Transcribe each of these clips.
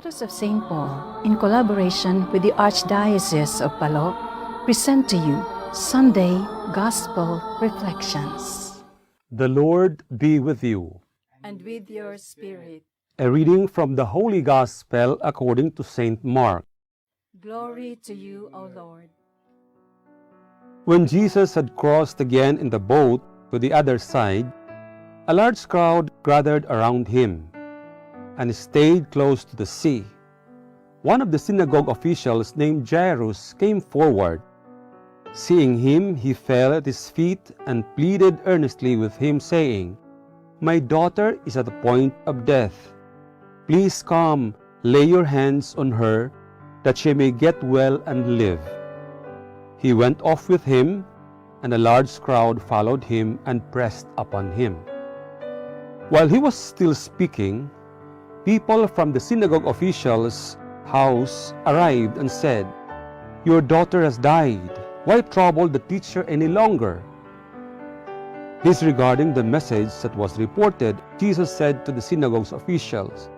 Daughters of St. Paul, in collaboration with the Archdiocese of Palo, present to you Sunday Gospel Reflections. The Lord be with you. And with your spirit. A reading from the Holy Gospel according to St. Mark. Glory to you, O Lord. When Jesus had crossed again in the boat to the other side, a large crowd gathered around him and stayed close to the sea. One of the synagogue officials named Jairus came forward. Seeing him, he fell at his feet and pleaded earnestly with him, saying, "My daughter is at the point of death. Please come, lay your hands on her, that she may get well and live." He went off with him, and a large crowd followed him and pressed upon him. While he was still speaking, people from the synagogue official's house arrived and said, "Your daughter has died. Why trouble the teacher any longer?" Disregarding the message that was reported, Jesus said to the synagogue's officials,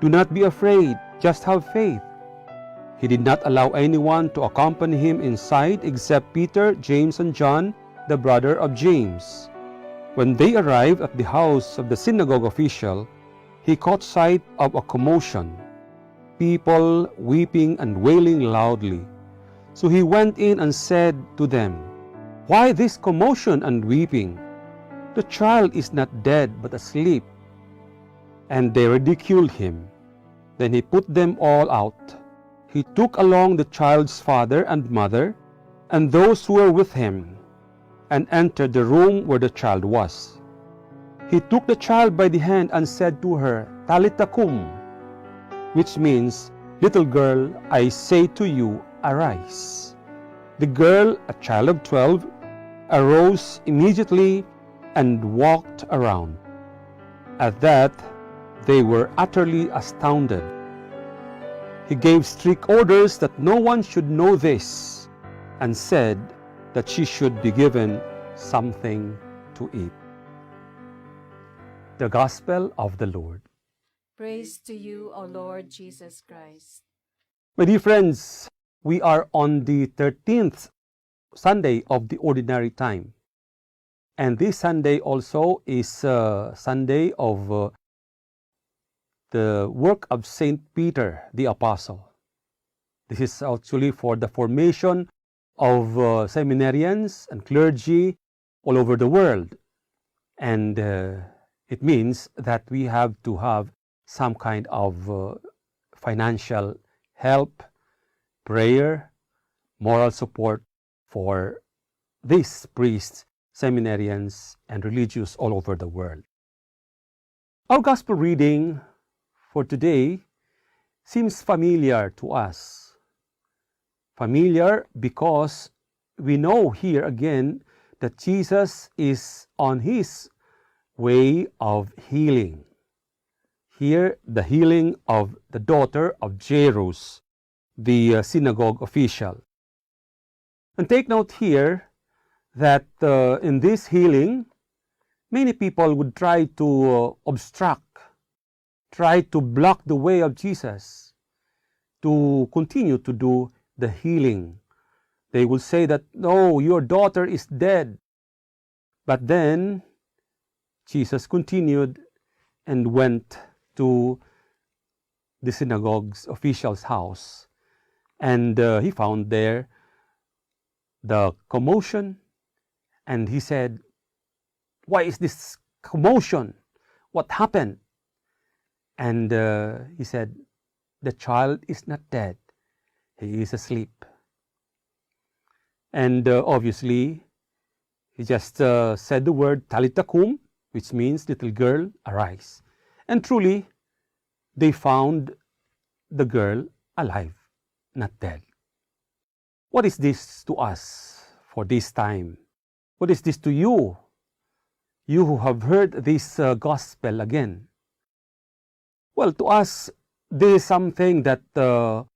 "Do not be afraid, just have faith." He did not allow anyone to accompany him inside except Peter, James, and John, the brother of James. When they arrived at the house of the synagogue official, he caught sight of a commotion, people weeping and wailing loudly. So he went in and said to them, "Why this commotion and weeping? The child is not dead but asleep." And they ridiculed him. Then he put them all out. He took along the child's father and mother and those who were with him, and entered the room where the child was. He took the child by the hand and said to her, "Talitha kum," which means, "Little girl, I say to you, arise." The girl, a child of 12, arose immediately and walked around. At that, they were utterly astounded. He gave strict orders that no one should know this, and said that she should be given something to eat. The Gospel of the Lord. Praise to you, O Lord Jesus Christ. My dear friends, we are on the 13th Sunday of the Ordinary Time. And this Sunday also is Sunday of the work of St. Peter the Apostle. This is actually for the formation of seminarians and clergy all over the world. And it means that we have to have some kind of financial help, prayer, moral support for these priests, seminarians, and religious all over the world. Our gospel reading for today seems familiar to us. Familiar because we know here again that Jesus is on his way of healing. Here, the healing of the daughter of Jairus, the synagogue official. And take note here that in this healing, many people would try to obstruct, try to block the way of Jesus to continue to do the healing. They will say that, no, your daughter is dead. But then Jesus continued and went to the synagogue's official's house. And he found there the commotion. And he said, why is this commotion? What happened? And he said, the child is not dead. He is asleep. And obviously, he just said the word Talitha kum, which means little girl, arise. And truly, they found the girl alive, not dead. What is this to us for this time? What is this to you? You who have heard this gospel again. Well, to us, this is something that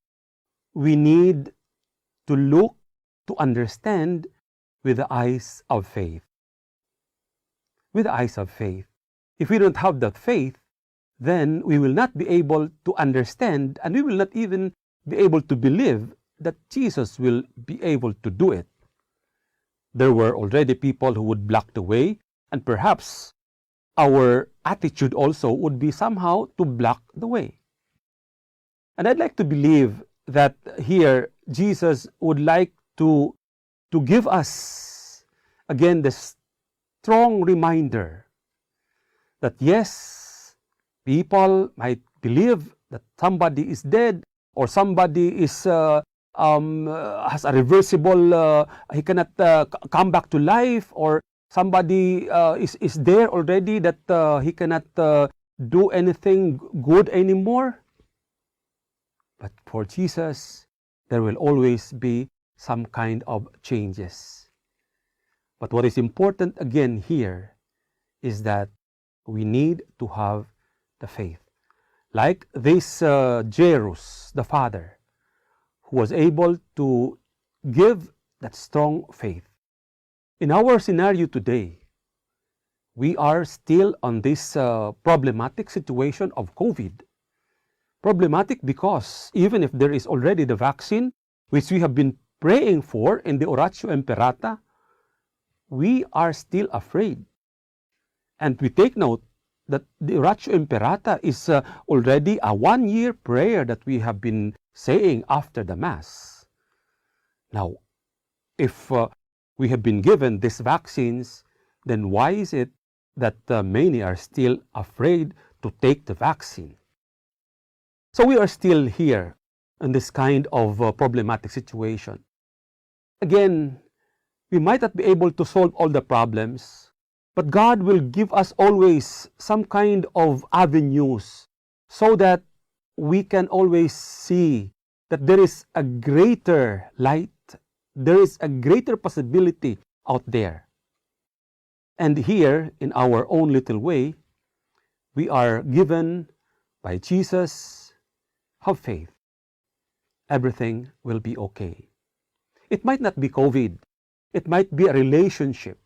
we need to look, to understand with the eyes of faith. With the eyes of faith. If we don't have that faith, then we will not be able to understand, and we will not even be able to believe that Jesus will be able to do it. There were already people who would block the way, and perhaps our attitude also would be somehow to block the way. And I'd like to believe that here Jesus would like to give us again the strong reminder that yes, people might believe that somebody is dead or somebody is has a reversible, he cannot come back to life, or somebody is there already that he cannot do anything good anymore. But for Jesus, there will always be some kind of changes. But what is important again here is that we need to have the faith. Like this Jairus, the father, who was able to give that strong faith. In our scenario today, we are still on this problematic situation of COVID. Problematic because even if there is already the vaccine, which we have been praying for in the Oratio Imperata, we are still afraid. And we take note that the Oratio Imperata is already a 1-year prayer that we have been saying after the Mass. Now, if we have been given these vaccines, then why is it that many are still afraid to take the vaccine? So we are still here in this kind of problematic situation. Again, we might not be able to solve all the problems, but God will give us always some kind of avenues so that we can always see that there is a greater light, there is a greater possibility out there. And here, in our own little way, we are given by Jesus, have faith. Everything will be okay. It might not be COVID. It might be a relationship.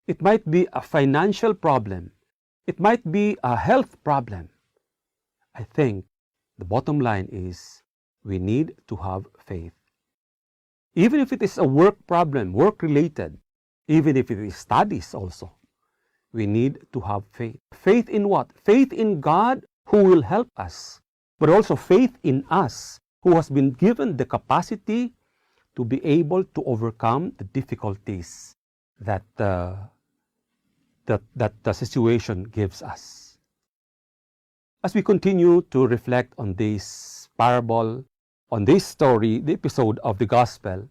It might be a financial problem. It might be a health problem. I think the bottom line is we need to have faith. Even if it is a work problem, work-related, even if it is studies also, we need to have faith. Faith in what? Faith in God who will help us, but also faith in us who has been given the capacity to be able to overcome the difficulties that the situation gives us. As we continue to reflect on this parable, on this story, the episode of the gospel,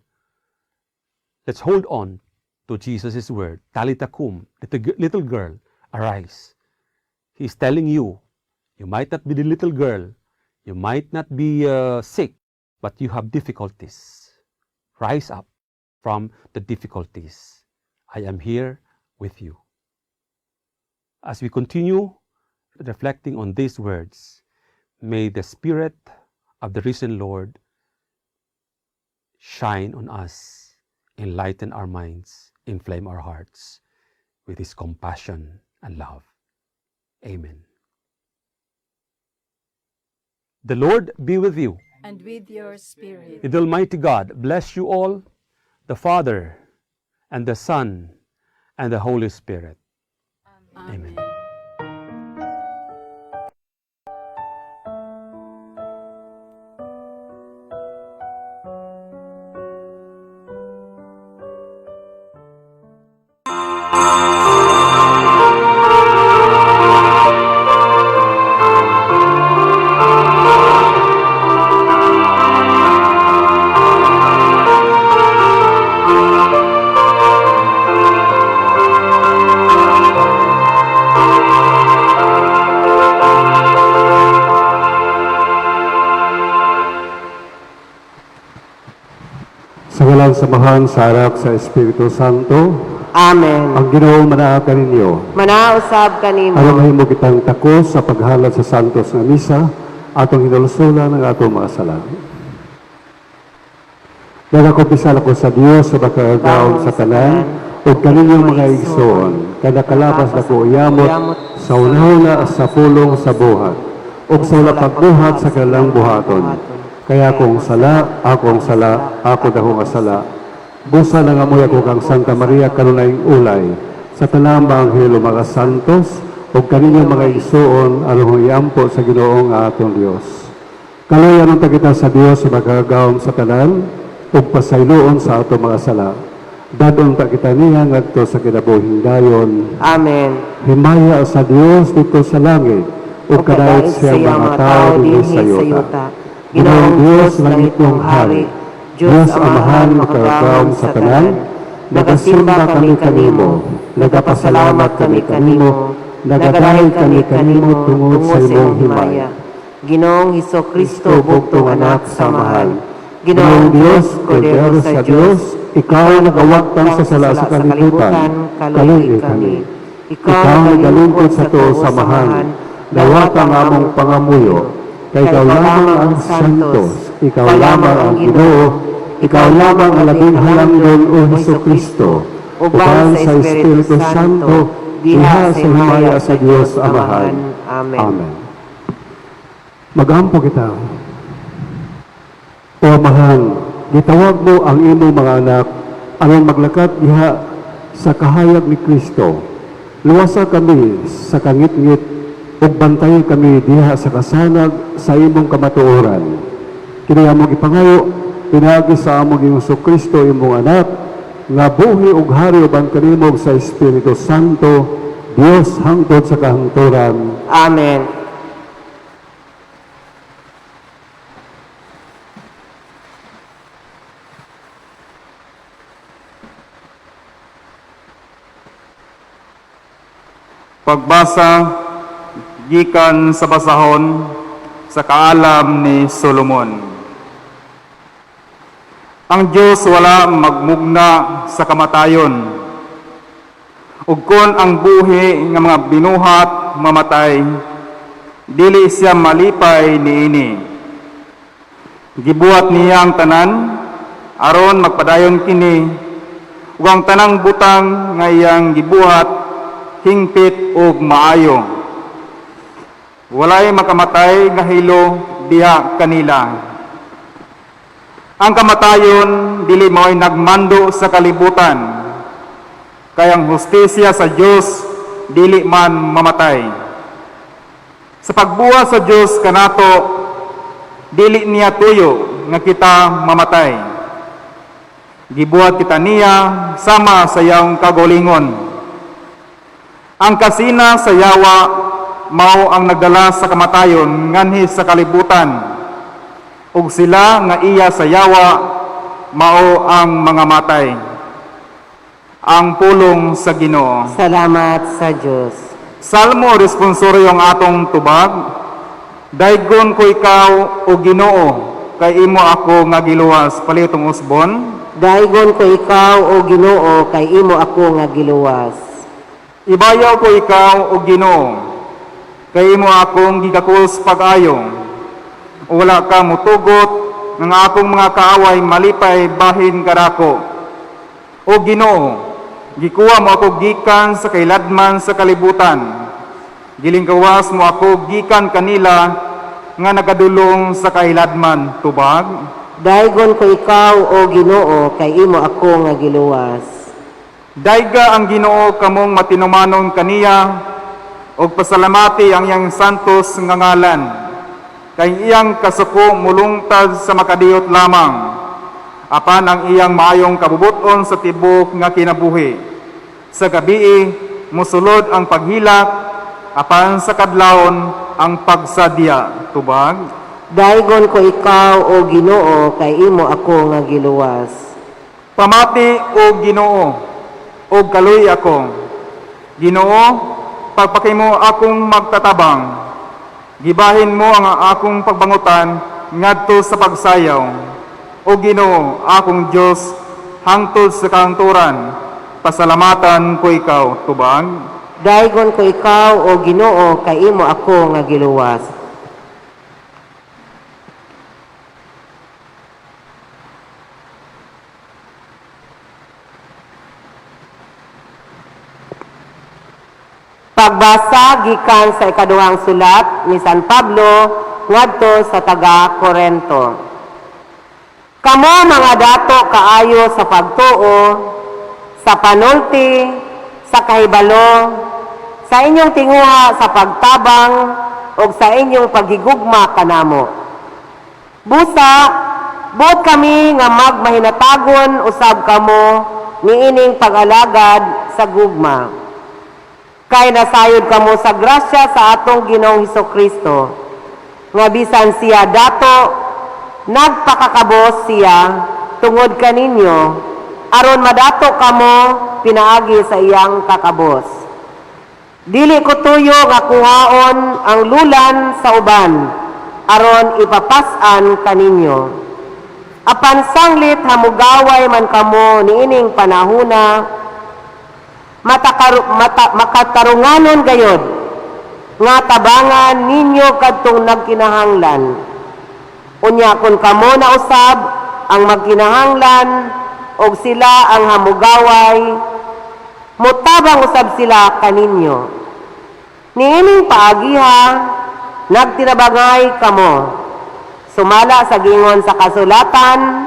let's hold on to Jesus' word, Talitha kum, little girl, arise. He's telling you, you might not be the little girl, you might not be sick, but you have difficulties. Rise up from the difficulties. I am here with you. As we continue reflecting on these words, may the Spirit of the risen Lord shine on us, enlighten our minds, inflame our hearts with His compassion and love. Amen. The Lord be with you. And with your spirit. May the Almighty God bless you all, the Father, and the Son, and the Holy Spirit. Amen. Sa walang samahan sa anak sa Espiritu Santo, Amen. ang Ginoo manaakan ninyo. Manausab kanimo. Alam mo kitang takos sa paghalad sa santos nga misa, atong hinulsulan ng atong mga sala. Nagakumpisal ako sa Dios sa makagawon sa tanan, o kaninyong mga igsoon, kada kalabas na ko iyamot, sa unahuna sa pulong sa buhat, o sa wala pagbuhat sa kanilang buhaton. Kaya akong sala, ako daho nga sala. Busa na nga mo ako kang Santa Maria kanunayng ulay, sa talang mga anghelo mga santos, o kaninyong mga igsoon, anong iampo sa Ginoo nga atong Dios. Kaloyan ang tagita sa Dios sa magagawom sa tanan, o pasayloon sa atong mga sala. Dadon ta kita niya ngadto sa kinabuhing dayon. Amen. Himaya sa Dios dito sa langit, o kadayat siya mga tao dinhi sa yuta. Ginoong Diyos, langit mong hari, Diyos Amahan makagawom sa tanan, nagasimba kami kanimo, nagapasalamat kami kanimo, nagadahil kami kanimo tungod sa imong himaya. Ginoong Hesus Kristo, bugtong anak sa mahal. Ginoong Diyos, Kordero sa Diyos, ikaw nagawagtang sa sala sa kalibutan, kaluoy kami. Ikaw nagalingkod sa tuo sa samahan, dawatang among pangamuyo, kay ikaw lamang ang santos, ikaw lamang ang Ginoo, ikaw lamang ang labing halangdon o Hesukristo, uban sa Espiritu Santo, diha sa himaya sa Diyos Amahan. Amen. Magampo kita. O Amahan, gitawag mo ang imong mga anak, aron maglakat diha sa kahayag ni Kristo. Luwasa kami sa kangit-ngit, ug bantayan kami diha sa kasanag sa imong kamatuoran. Kini among ipangayo, pinaagi sa among Ginoong Kristo imong anak, nga buhi ug hari uban kanimo sa Espiritu Santo, Dios hangtod sa kahangturan. Amen. Pagbasa gikan sa basahon sa kaalam ni Solomon. Ang Diyos wala magmugna sa kamatayon. Ug kon ang buhi nga mga binuhat mamatay, dili siya malipay niini. Gibuhat niya ang tanan aron magpadayon kini, ug ang tanang butang nga iyang gibuhat hingpit ug maayo. Walay makamatay nga hilo diha kanila. Ang kamatayon dili mao'y nagmando sa kalibutan, kay ang hustisya sa Dios dili man mamatay. Sa pagbuhat sa Dios kanato, dili niya tuyo nga kita mamatay. Gibuhat kita niya sama sa iyang kagulingon. Ang kasina sa yawa mao ang nagdala sa kamatayon nganhi sa kalibutan. Ug sila nga iya sa yawa mao ang mga matay. Ang pulong sa Ginoo. Salamat sa Diyos. Salmo responsoryo ang atong tubag. Daygon ko ikaw o Ginoo, kay imo ako nga giluwas. Palitong usbon. Daygon ko ikaw o Ginoo, kay imo ako nga giluwas. Ibayaw ko ikaw o Ginoo, kay imo akong gigakus pag-ayo. Wala ka mutugot nga akong mga kaaway malipay bahin kadako. O Ginoo, gikuha mo ako gikan sa kailadman sa kalibutan. Gilingkawas mo ako gikan kanila nga nagadulong sa kailadman tubag. Daygon ko ikaw o Ginoo, kay imo ako nga giluwas. Dayga ang Ginoo kamong matinumanon kaniya og pasalamati ang iyang santos nga ngalan. Kay iyang kasuko mulungtad sa makadiyot lamang. Apan ang iyang maayong kabubuton sa tibok nga kinabuhi. Sa gabii musulod ang paghilak, apan sa kadlawon ang pagsadya tubag. Daygon ko ikaw o Ginoo, kay imo ako nga giluwas. Pamati o Ginoo, o kaluy ako. Ginoo, pagpakimo akong magtatabang. Gibahin mo ang akong pagbangutan ngadto sa pagsayaw. O Ginoo, akong Dios, hangtod sa kahangturan, pasalamatan ko ikaw tubag. Daygon ko ikaw o Ginoo, kay imo ako nga giluwas. Pagbasa gikan sa ikaduhang sulat ni San Pablo ngadto sa taga Corinto. Kamo mga dato kaayo sa pagtuo, sa panulti, sa kahibalo, sa inyong tinguha sa pagtabang o sa inyong paghigugma kanamo. Busa, buot kami nga magmahinatagon usab kamo niining pag-alagad sa gugma. Kay nasayod kamo sa grasya sa atong Ginoong Hesukristo, nga bisan siya dato, nagpakakabos siya tungod kaninyo, aron madato kamo pinaagi sa iyang kakabos. Dili ko tuyo nga kuhaon ang lulan sa uban, aron ipapasan kaninyo. Apan sanglit hamugaway man kamo niining panahuna, makatarunganon gayod, nga tabangan ninyo kadtong nagkinahanglan. Unya kun kamo na usab ang magkinahanglan, og sila ang hamugaway, mutabang usab sila kaninyo. Niining paagiha, nagtinabangay kamo. Sumala sa gingon sa kasulatan,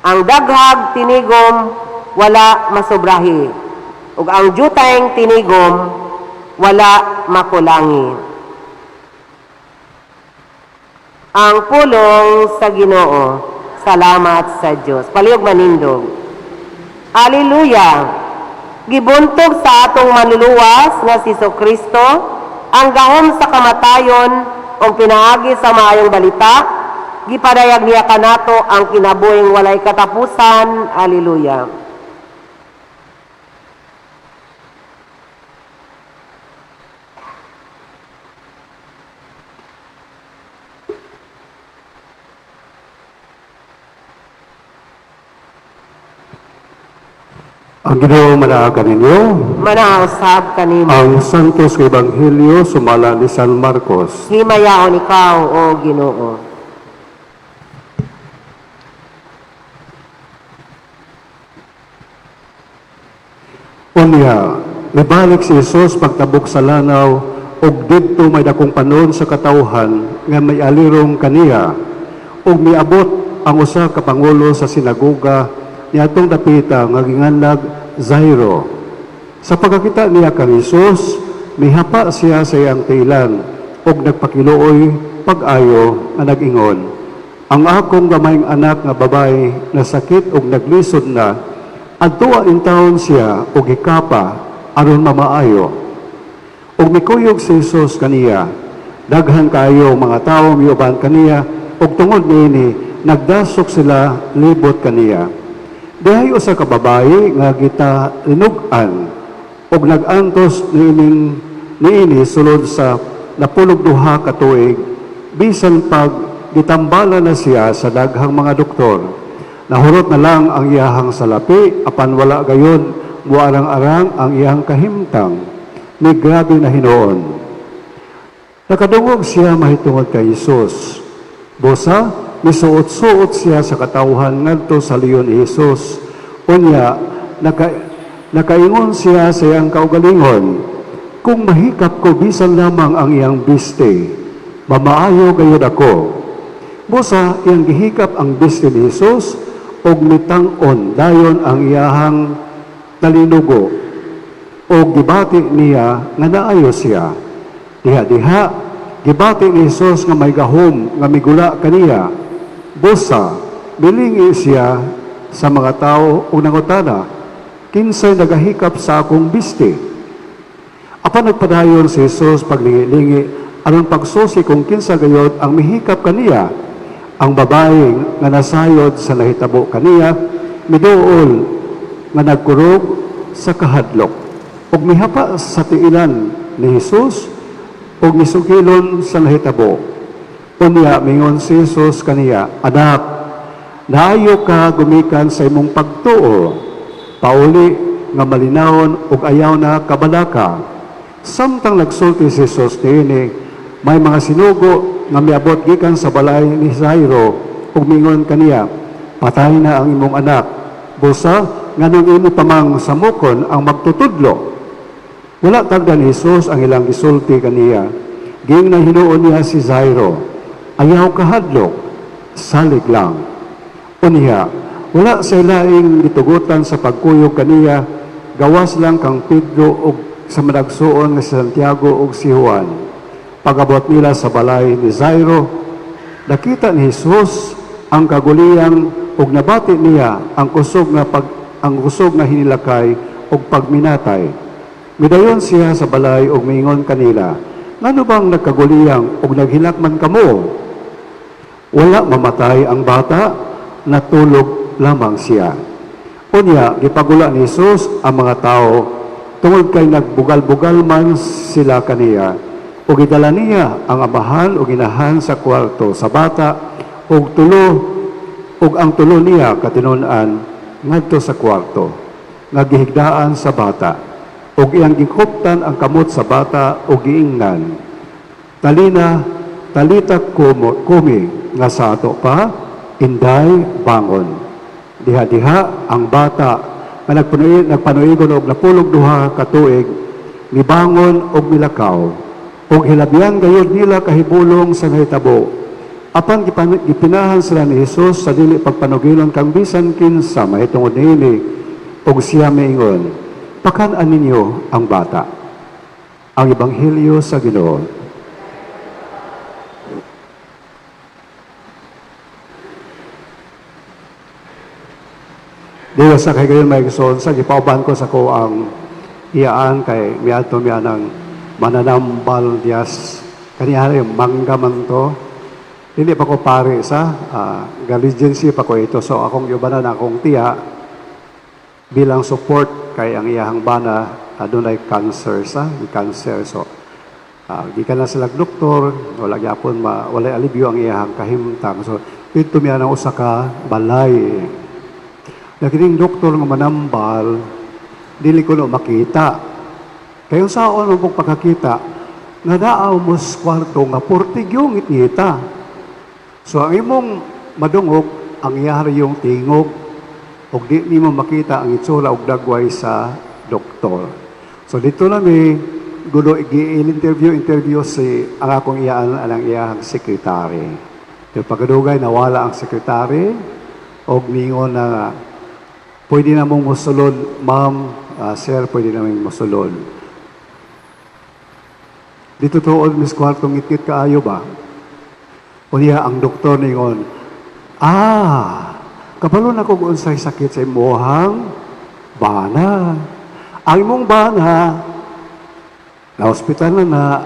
ang daghag tinigom, wala masobrahi. Ug ang jutayng tinigom, wala makulangi. Ang pulong sa Ginoo. Salamat sa Dios. Palihog manindog. Alleluia. Gibuntog sa atong manluluwas nga si Jesucristo, ang gahom sa kamatayon o pinaagi sa maayong balita, gipadayag niya kanato ang kinabuhing walay katapusan. Alleluia. Ang Ginoo malaagan ninyo. Manausab kanimo. Ang Santos nga Ebanghelyo sumala ni San Marcos. Himayaon ikaw, O Ginoo. Unya, nibalik si Jesus pagtabok sa lanaw ug didto may dakong panon sa katawhan nga may alirong kaniya ug miabot ang usa ka pangulo sa sinagoga niadtong dapita nga ginganlag Zairo. Sa pagkakita niya kang Jesus, mihapa siya sa iyang tilan ug nagpakiluoy pag-ayo nga nag-ingon, ang akong gamayng anak nga babae na sakit ug naglisod na, adtua intawon siya ug ikapa aron mamaayo. Ug mikuyog si Jesus kaniya, daghan kayo mga tawo miuban kaniya, ug tungod niini nagdasok sila libot kaniya. Dihay usa ka babae nga kita linug-an ug nag-antos niini sulod sa 12 ka tuig, bisan pag gitambala na siya sa daghang mga doktor. Nahurot na lang ang iyahang salapi, apan wala gayon muarang-arang ang iyahang kahimtang. May grabe na hinoon. Nakadungog siya mahitungod kay Jesus. Bosa, misuot-suot siya sa katawhan ngadto sa liyon ni Jesus. Unya, nakaingon siya sa iyang kaugalingon, kung mahikap ko bisan lamang ang iyang biste, mamaayo gayud ako. Bosa, iyang gihikap ang biste ni Jesus, og mitang-on dayon ang iyahang nalinugo, o gibati niya nga naayo siya. Diha-diha, gibati ni Jesus nga may gahom nga migula kaniya. Bosa, bilingi siya sa mga tao o nangutana, kinsay nagahikap sa akong biste. Apan nagpadayon si Jesus paglingi-lingi aron pagsusi kung kinsa gayod ang mihikap kaniya. Ang babae nga nasayod sa nahitabo kaniya, miduol nga nagkurog sa kahadlok. Ug mihapa sa tiilan ni Jesus, ug misugilon sa nahitabo. Unya mingon si Jesus kaniya, anak, naayo ka gumikan sa imong pagtuo, pauli nga malinawon ug ayaw na kabalaka. Samtang nagsulti si Jesus niini, may mga sinugo nga miabot gikan sa balay ni Jairo ug mingon kaniya, patay na ang imong anak. Busa nganong imo pamang samukon ang magtutudlo. Wala tagdan ni Jesus ang ilang gisulti kaniya. Ging na hinuon niya si Jairo, ayaw kahadlok, salig lang. Unya, wala sa ilaing gitugutan sa pagkuyog kaniya, gawas lang kang Pedro ug sa managsuon nga si Santiago ug si Juan. Pagabot nila sa balay ni Jairo, nakita ni Jesus ang kaguliyang ug nabati niya ang kusog nga hinilakay ug pagminatay. Midayon siya sa balay ug mingon kanila, ngano bang nagkaguliyang ug naghilakman kamo? Wala mamatay ang bata, natulog lamang siya. Unya, gipagula ni Jesus ang mga tao, tungod kay nagbugal-bugal man sila kaniya, ug gidala niya ang amahan ug inahan sa kwarto sa bata, ug ang tulo niya katinunan ngadto sa kwarto, nga gihigdaan sa bata, ug iyang gikuptan ang kamot sa bata ug giingnan, talina, talita kumi, nga sa ato pa, inday bangon. Diha-diha ang bata nga nagpanuigon og 12 ka tuig, mibangon og milakaw, ug hilabihan gayud nila kahibulong sa nahitabo. Apan gipinahan sila ni Jesus sa dili pagpanugilon kang bisan kinsa mahitungod niini, ug siya miingon, pakan-an ninyo ang bata. Ang Ebanghelyo sa Ginoo. Diya sa kay gayon may gusto sa gipauban ko sa ko ang iyaan kay miadto miya ng mananambal Dias kaniya yung mangga man to. Hindi pa ko pare sa galigency pa ko ito, so akong yubanan akong tiya bilang support kay ang iyahang bana adunay cancer so di ka na sila doktor, wala gyapon wala alibyo ang iyahang kahimtang, so ito miya ng usa ka balay. Nakining doktor nga manambal, dili ko no makita. Kayo saon mo pong pagkakita, nga daaw mo sa kwarto nga portigyong itita. So ang imong madungog, ang iyari yung tingog, o di mo makita ang itsura o dagway sa doktor. So dito na may gulo interview si ang akong iyaan ang iyang sekretary. Yung pagkadugay, nawala ang sekretary, o ningon na pwede na mong musulod, ma'am, sir, pwede na mong musulod. Dito tuod, Miss Kwartong, itkit kaayo ba? O niya, ang doktor ningon, Kabalo na kung unsay sakit sa imuhang bana. Ang imong bana, na hospital na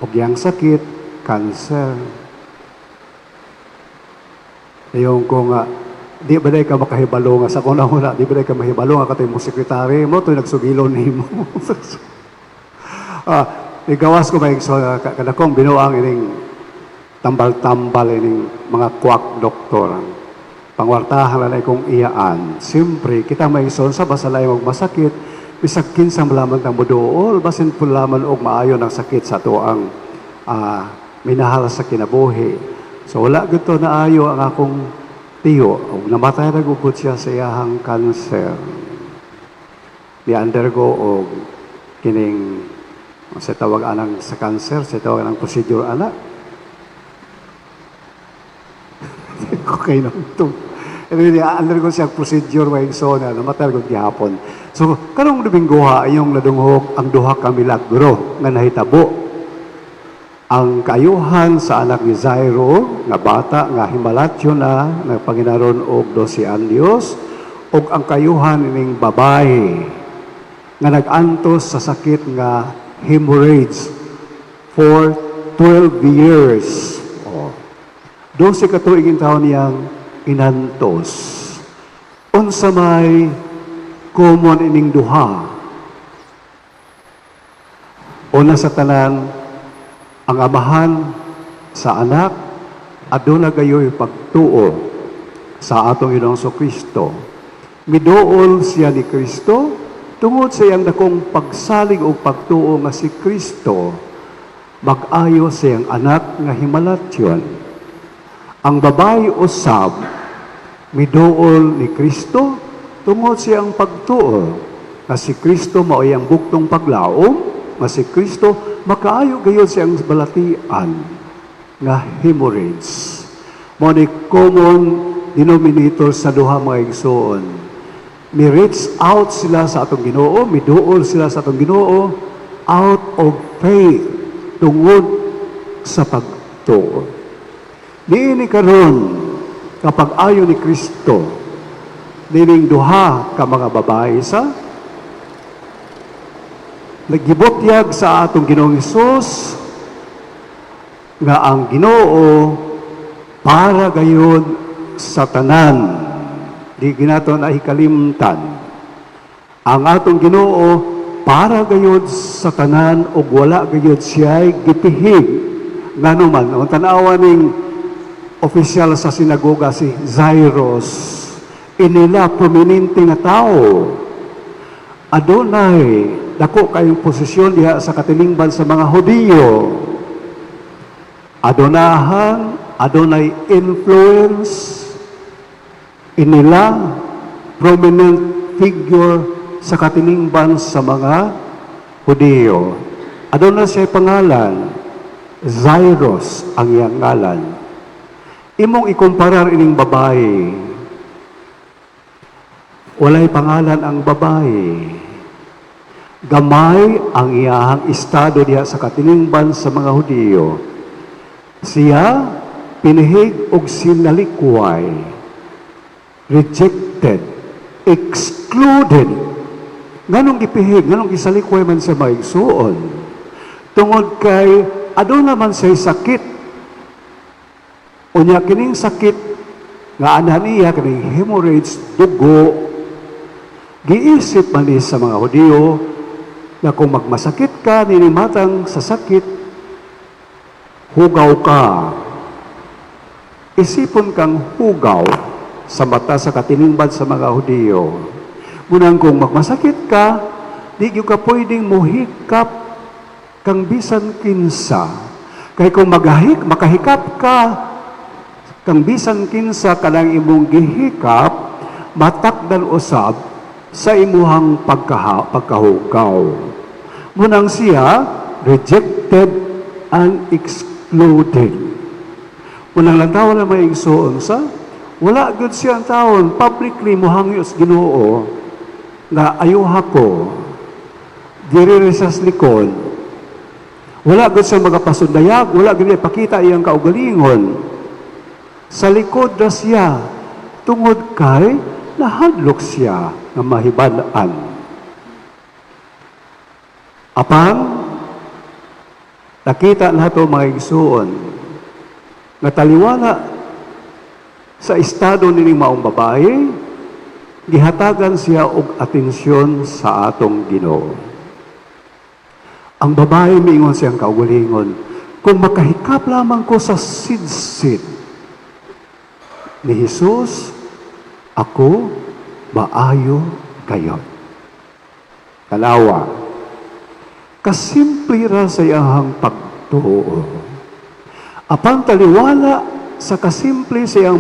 og yang sakit, cancer. Yung ko nga, di ba ka makahibalo nga sa kuna-una, di ba ka mahibalo nga katay mo sekretary mo, ito'y nagsugilo ni mo. Igawas ko ba yung kadakong binuang ining tambal-tambal ining mga kwak doktor. Pangwartahan na kong iyaan. Siyempre, kita may ison sa basalay mag masakit, bisag kinsang malaman ng mudool, basin po laman og maayo ng sakit sa to ang minahal sa kinabuhi. So wala gito na ayo ang akong tiyo. Og namatay na gugod siya sa iyahang cancer. Ni-undergo og kining sa tawag anang sa cancer, sa tawag anang procedure anak. Okay na ito. Undergo siya procedure wa so na namatay gud gihapon. So karong Dominggo ayong nadunghok ang duha ka milagro nga nahitabo. Ang kaayuhan sa anak ni Jairo nga bata nga himalatyo na nagpanginaron og 12 anyos og ang kaayuhan ining babae nga nag-antos sa sakit nga hemorrhage for 12 years. 12 katuigin taon niyang inantos. Unsa may common ining duha. Una sa tanan, ang amahan sa anak, aduna gayoy pagtuo sa atong Ginoong Kristo. Miduol siya ni Kristo, tungod sa iyang dakong pagsalig o pagtuo nga si Kristo, mag-ayo sa iyang anak nga himalatyon. Ang babae usab, miduol ni Kristo, tungod siyang pagtuo, nga si Kristo mao iyang buktong paglaom, nga si Kristo makaayo gayon siyang balatian, nga hemorrhage. Mao ni common denominator sa duha mga igsoon. Mi-reach out sila sa atong Ginoo, miduol sila sa atong Ginoo, out of faith, tungod sa pagtuo. Niini karon kapag ayo ni Kristo, nining duha ka mga babae sa nagibutyag sa atong Ginoong Hesus nga ang Ginoo para gayon sa tanan, di ginaton na hikalimtan. Ang atong Ginoo para gayon sa tanan ug wala gayon siya gipihig nganuman. Ang tanawa ning opisyal sa sinagoga si Jairus, inila prominente nga tao. Adunay dako kayong posisyon diha sa katilingban sa mga Hudiyo. Adunay influence, inila prominent figure sa katilingban sa mga Hudiyo. Adunay siya pangalan, Jairus ang iyang ngalan. Imong ikumparar ining babae. Walay pangalan ang babae. Gamay ang iyahang estado diha sa katilingban sa mga Hudiyo. Siya pinihig og sinalikway. Rejected. Excluded. Nganong gipihig, nganong gisalikway man sa maigsuon. Tungod kay aduna man say sakit. Unya kining sakit nga anan niya kining hemorrhage dugo, giisip man ni sa mga Hudiyo na kung magmasakit ka ninimatang sa sakit, hugaw ka. Isipon kang hugaw sa mata sa katilingban sa mga Hudiyo. Munang kung magmasakit ka, di ka pwedeng muhikap kang bisan kinsa. Kaya kung makahikap ka, kang bisan kinsa kanang imong gihikap, matakdan usab sa imuhang pagkahugaw. Munang siya, rejected and excluded. Munang lantawan na may igsoon sa, wala gud siya ang taon, publicly muhangyos Ginoo, nga ayuha ko, diri sa likod, wala gud siya magapasundayag, wala gud ipakita iyang kaugalingon. sa likod na siya, tungod kay nahadlok siya nga mahibal-an. Apang, nakita nato mga igsuon, nga taliwala sa estado nining maong babae, gihatagan siya og atensyon sa atong Ginoo. Ang babae miingon siyang kaugalingon, kung makahikap lamang ko sa sidsid ni Jesus, ako maayo kayo. Kalawa, kasimple ra sa iyang pagtuo. Apan taliwala sa kasimple sa iyang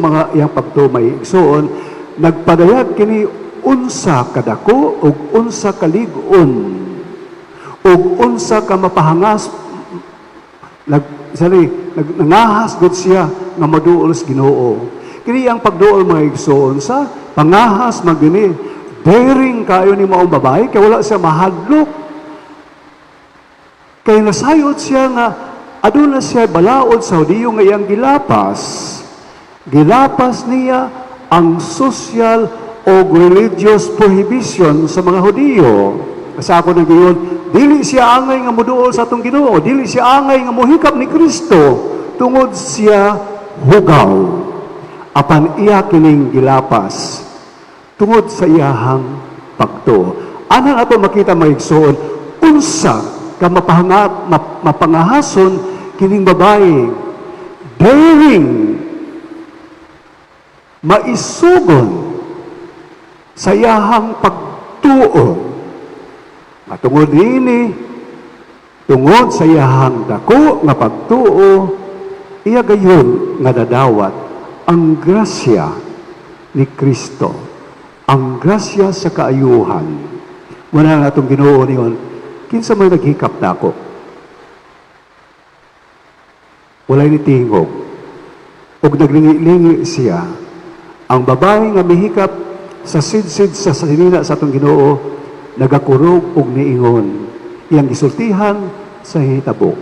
pagtuo may igsoon, nagpadayag kini unsa kadako ug unsa kalig-on ug unsa ka mapahangas nangahas gud siya nga maduol sa Ginoo. Kini ang pagduol mga igsoon sa pangahas magini daring kayo ni maong babae kay wala siya mahadlok. Kay nasayod siya nga aduna siya balaod sa Hudiyo nga iyang gilapas. Gilapas niya ang social o religious prohibition sa mga Hudiyo. Kasi ako nang gayon, dili siya angay nga moduol sa atong Ginoo, dili siya angay nga mohikap ni Kristo, tungod siya hugaw. Apan iya kining gilapas, tungod sa iyahang pagtuo. Anang ato makita maigsoon, unsa ka mapangahason kining babae, daring maisugon sa iyahang pagtuo. Matungod ini, tungod sa iyahang dako nga pagtuo, iya gayon nga dadawat ang grasya ni Kristo, ang grasya sa kaayuhan. Muna nga itong Ginoo niyon, kinsa may naghikap nako. Walay ni tingog. Og naglingi-lingi siya. Ang babae nga mihikap sa sidsid sa sinina sa itong Ginoo, nagakurog og niingon. Iyang gisultihan sa hitabo.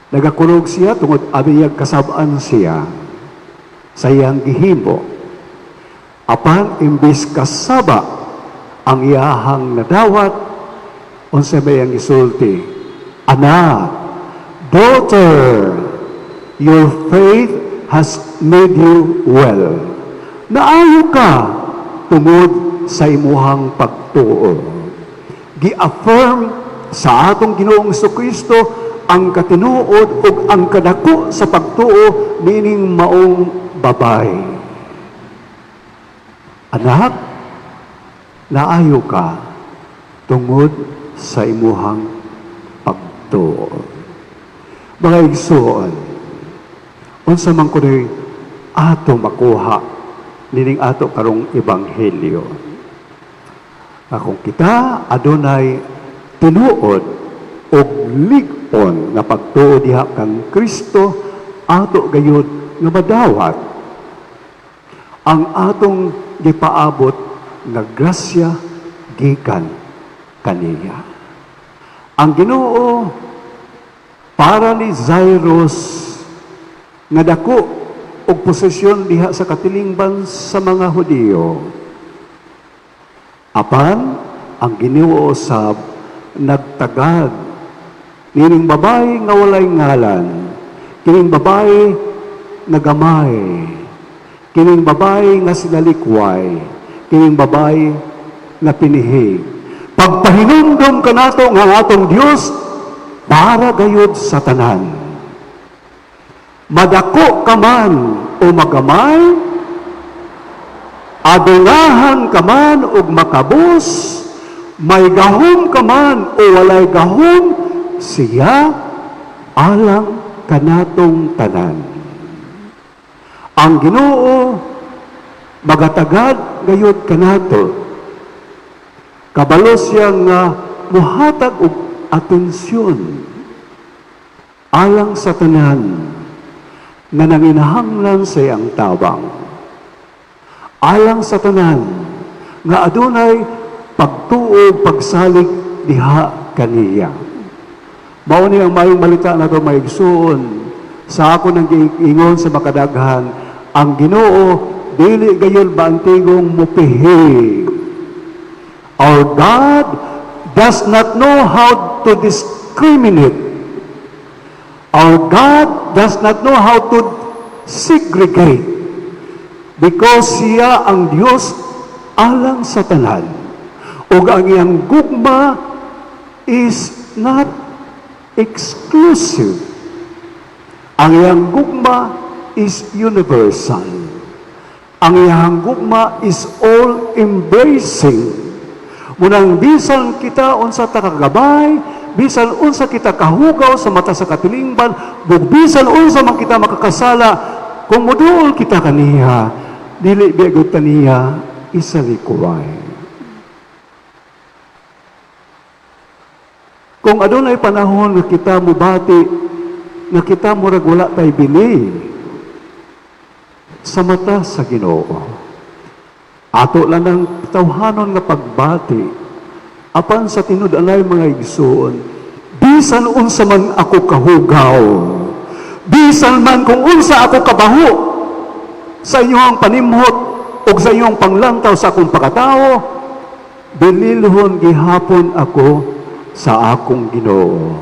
Nagakurog siya tungod abiyag kasab-an siya sa iyang gihimo. Apan imbis kasaba ang iyahang nadawat, unsa ba iyang gisulti? Anak, daughter, your faith has made you well. Naayo ka tungod sa imuhang pagtuo. Gi-affirm sa atong Ginoong Jesucristo ang katinuod ug ang kadako sa pagtuo nining maong babae. Anak, naayo ka tungod sa imuhang pagtuo. Mga igsoon, unsa man kunoy ato makuha nining ato karong ebanghelyo. Akong kita adunay tinuod og lig-on nga pagtuo diha kang Kristo, ato gayud nga madawat ang atong gipaabot nga grasya gikan kaniya. Ang Ginoo para ni Jairus nga dako og posisyon diha sa katilingban sa mga Hudiyo. Apan ang Ginoo sab nagtagad nining babae nga walay ngalan, kining babae nga gamay, kining babae nga sinalikway, kining babae nga pinihig. Pagpahinumdom kanato nga atong Dios para gayud sa tanan. Madako ka man o magamay, adungahan ka man o makabus, may gahom ka man o walay gahom, siya alang kanatong tanan. Ang Ginoo magatagad gayud kanato. Kabalo siya nga muhatag og atensyon alang sa tanan nga nanginahanglan sa iyang tabang. Alang sa tanan nga adunay pagtuo pagsalig diha kaniya. Mao ni ang mayong balita na ito maigsuon sa ako nang giingon sa makadaghan Ang Ginoo dili gayon bantigong mupihig. Our God does not know how to discriminate. Our God does not know how to segregate. Because siya ang Diyos alang sa tanan. Ug ang iyang gugma is not exclusive. Ang iyang gugma is universal. Ang iyang gugma is all-embracing. Munang bisan kita unsa ta kagabay, bisan unsa kita kahugaw sa mata sa katilingban, ug bisan unsa man kita makakasala, kung moduol kita kaniya, dili biagod taniya isalikuway. Kung adunay panahon nga kita mubati, nga kita murag wala tay bili sa mata sa Ginoo. Ato lang ng tawhanon nga pagbati, apan sa tinud-anay mga igsoon, bisan unsa man ako kahugaw, bisan man kung unsa ako kabaho, sa inyong panimhot o sa inyong panglantaw sa akong pagkatao, bililhon gihapon ako sa akong Ginoo.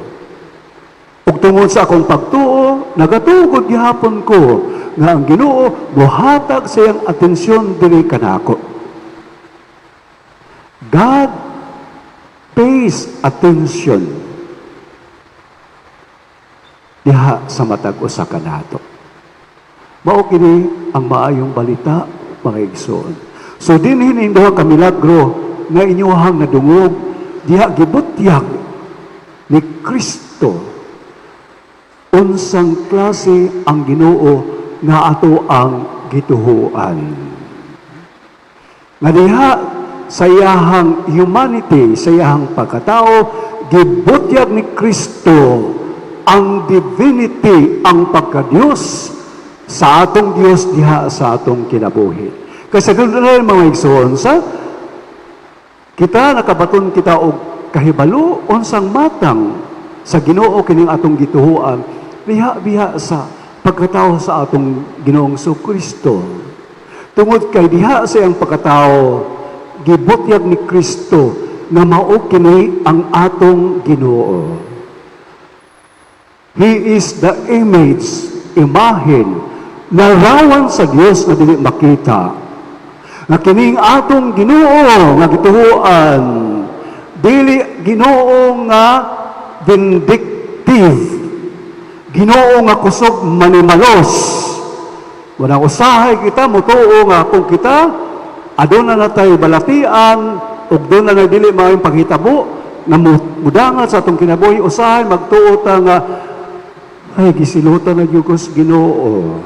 Ug tungod sa akong pagtuo, nagatugod gihapon ko nga ang Ginoo buhatag sa iyang atensyon diri kanako. God pays attention diha sa matag usa kanato. Mao kini ang maayong balita, mga igsoon. So dinhi ning duha ka milagro nga inyuhang nadungog diha gibutyag ni Kristo. Unsang klase ang Ginoo nga ato ang gituhuan. Nga diha sa iyahang humanity, sa iyahang pagkatao, gibutyag ni Kristo ang divinity, ang pagka-Diyos sa atong Diyos diha sa atong kinabuhi. Kasi doon mga igsoon sa kita nakabaton kita og kahibalo unsang matang sa Ginoo kining atong gituhuan biha sa pagkatao sa atong Ginoong Kristo. Tungod kay diha sa iyang pagkatao, gibutyag ni Kristo na mao kini ang atong Ginoo. He is the image, imahen, larawan sa Dios na dili makita. Na kining atong Ginoo nga gituhuan, dili Ginoo nga vindictive, Ginoo nga kusog manimalos. Wala usahay kita mutuo nga kung kita aduna na tayo balatian ug doon na dili maayong paghitabo nga mudangat sa atong kinabuhi, usahay magtuo ta nga ay gisilutan na yugos Ginoo.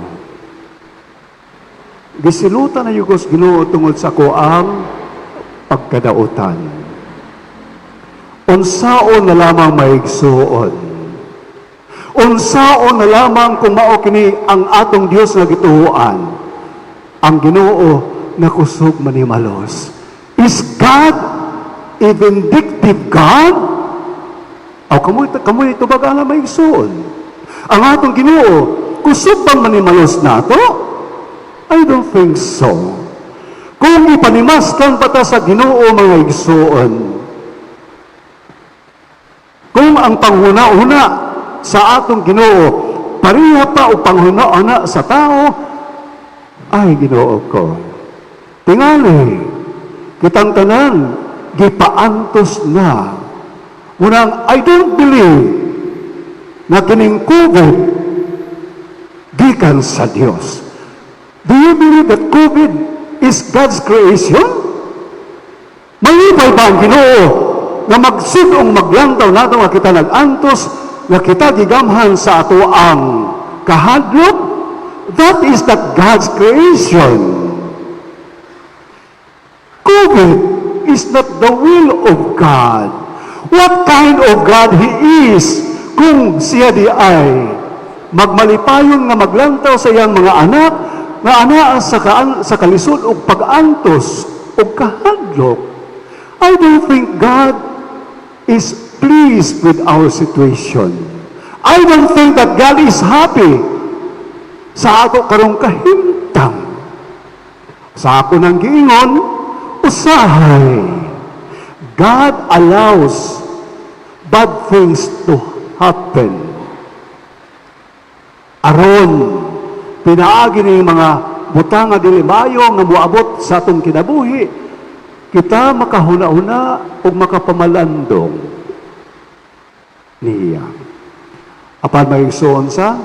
Gisilutan na yugos Ginoo tungod sa kuang pagkadautan. Unsaon na lamang maigsuon. Unsaon na lamang kung mao kini ang atong Dios nga gituhuan. Ang Ginoo na kusog manimalos. Is God a vindictive God? Aw kamoy ito baga na maigsuon. Ang atong Ginoo kusog bang manimalos nato? I don't think so. Kung ipanimaskan pa ta sa Ginoo mga igsuon, kung ang panghuna-una sa atong Ginoo pareha pa o panghuna-una sa tao, ay Ginoo ko, tingali kitang tanan gipaantos na. Unang, I don't believe na kining COVID gikan sa Dios. Do you believe that COVID is God's creation? Malibay ba ang Ginoo na magsidong maglantaw nato nga kita nag-antos, nga kita gigamhan sa ato ang kahadlok? That is that God's creation. COVID is not the will of God. What kind of God He is kung siya di ay magmalipayon nga maglantaw sa iyang mga anak nga anaa sa kalisod o pag-antos o kahadlok? I don't think God is pleased with our situation. I don't think that God is happy sa ato karong kahimtang. Sa ako nang giingon, usahay. God allows bad things to happen. Aron, pinaagi ni mga butang nga dili maayo nga moabot sa atong kinabuhi, kita makahuna-una o makapamalandong niya. Apan may igsoon sa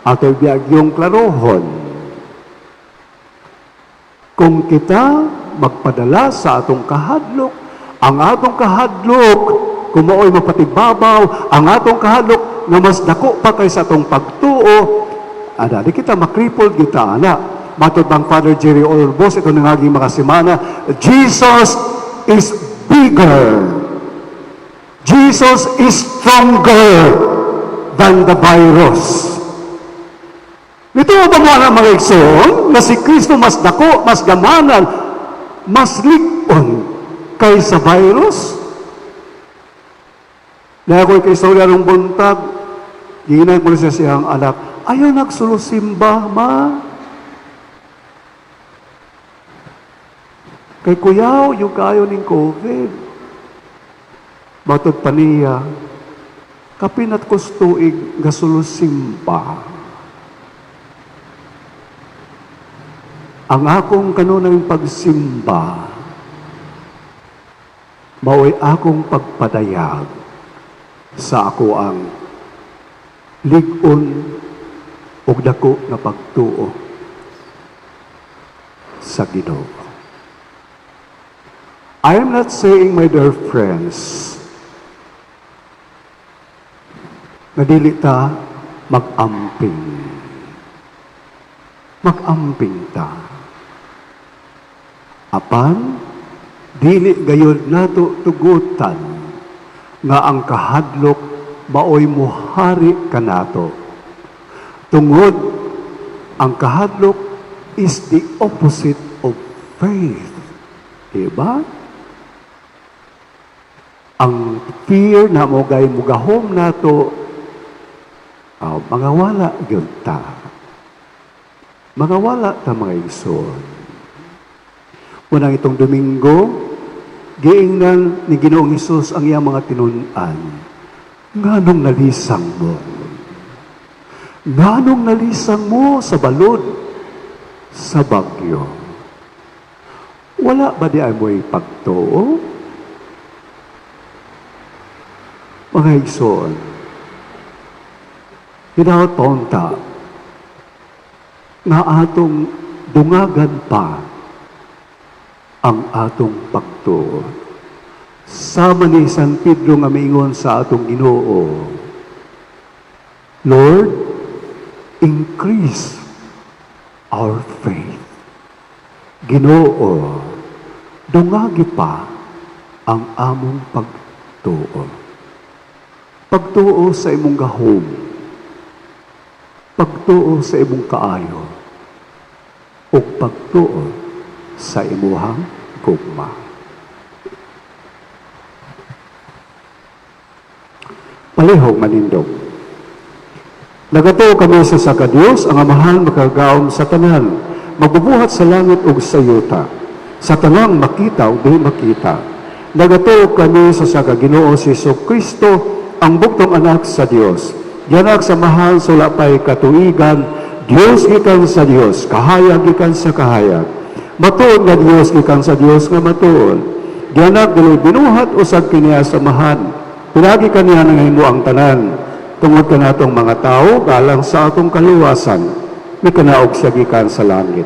ato biagyong klarohon. Kung kita magpadala sa atong kahadlok, ang atong kahadlok, kung mao'y mapatigbabaw, ang atong kahadlok nga mas dako pa kaysa atong pagtuo, di kita makripol kita, Matod bang Father Jerry Orbos, ito nangaging mga semana, Jesus is bigger. Jesus is stronger than the virus. Ito ba mo ang mga igsoon na si Kristo mas dako, mas gamanan, mas likon kaysa virus? Dahil ako'y kaistorya ng buntag, ginay mo siya siyang anak, ayaw nagsulusimba, ma. Kay kuyaw, yung kayo ng COVID. Matod pa niya, kapinat kustuig gasulusimba. Ang akong kanunang pagsimba, mao'y akong pagpadayag sa ako ang ligon o dako na pagtuo sa Ginoo. I am not saying, my dear friends, na dili ta mag-amping. Mag-amping ta. Apan, dili gayud nato tugutan nga ang kahadlok maoy muhari kanato. Tungod, ang kahadlok is the opposite of faith. Diba? Ang fear na mogay mugahom nato, mga wala yun ta. Mga wala ta mga igsoon. Unang itong Domingo, giingnan ni Ginoong Hesus ang iyang mga tinunan. Nganong nalisang mo? Nganong nalisang mo sa balod, sa bagyo? Wala ba di ay mo'y pagtuo? Mga igsoon, hinautaon ta nga atong dungagan pa ang atong pagtuo. Sama ni San Pedro nga maingon sa atong Ginoo, Lord, increase our faith. Ginoo, dungagi pa ang among pagtuo. Pagtuo sa imong gahom, pagtuo sa imong kaayo, o pagtuo sa imuhang gugma. Palihog manindog. Nagatuo kami sa Dios, ang Amahan makagaom sa tanan, magbubuhat sa langit ug sa yuta, sa tanang makita ug di makita. Nagatuo kami sa Ginoo si Kristo, ang buktong anak sa Dios. Yanak sa mahal sulapay katuigan, Dios gikan sa Dios, kahayag gikan sa kahayag. Matuod nga Dios gikan sa Dios nga matuod. Yanak dili binuhat usag kiniya samahan. Pinagi kaniya nga himo ang tanan. Tungod kanatong mga tao galang sa atong kaluwasan, may kanaog siya gikan sa langit.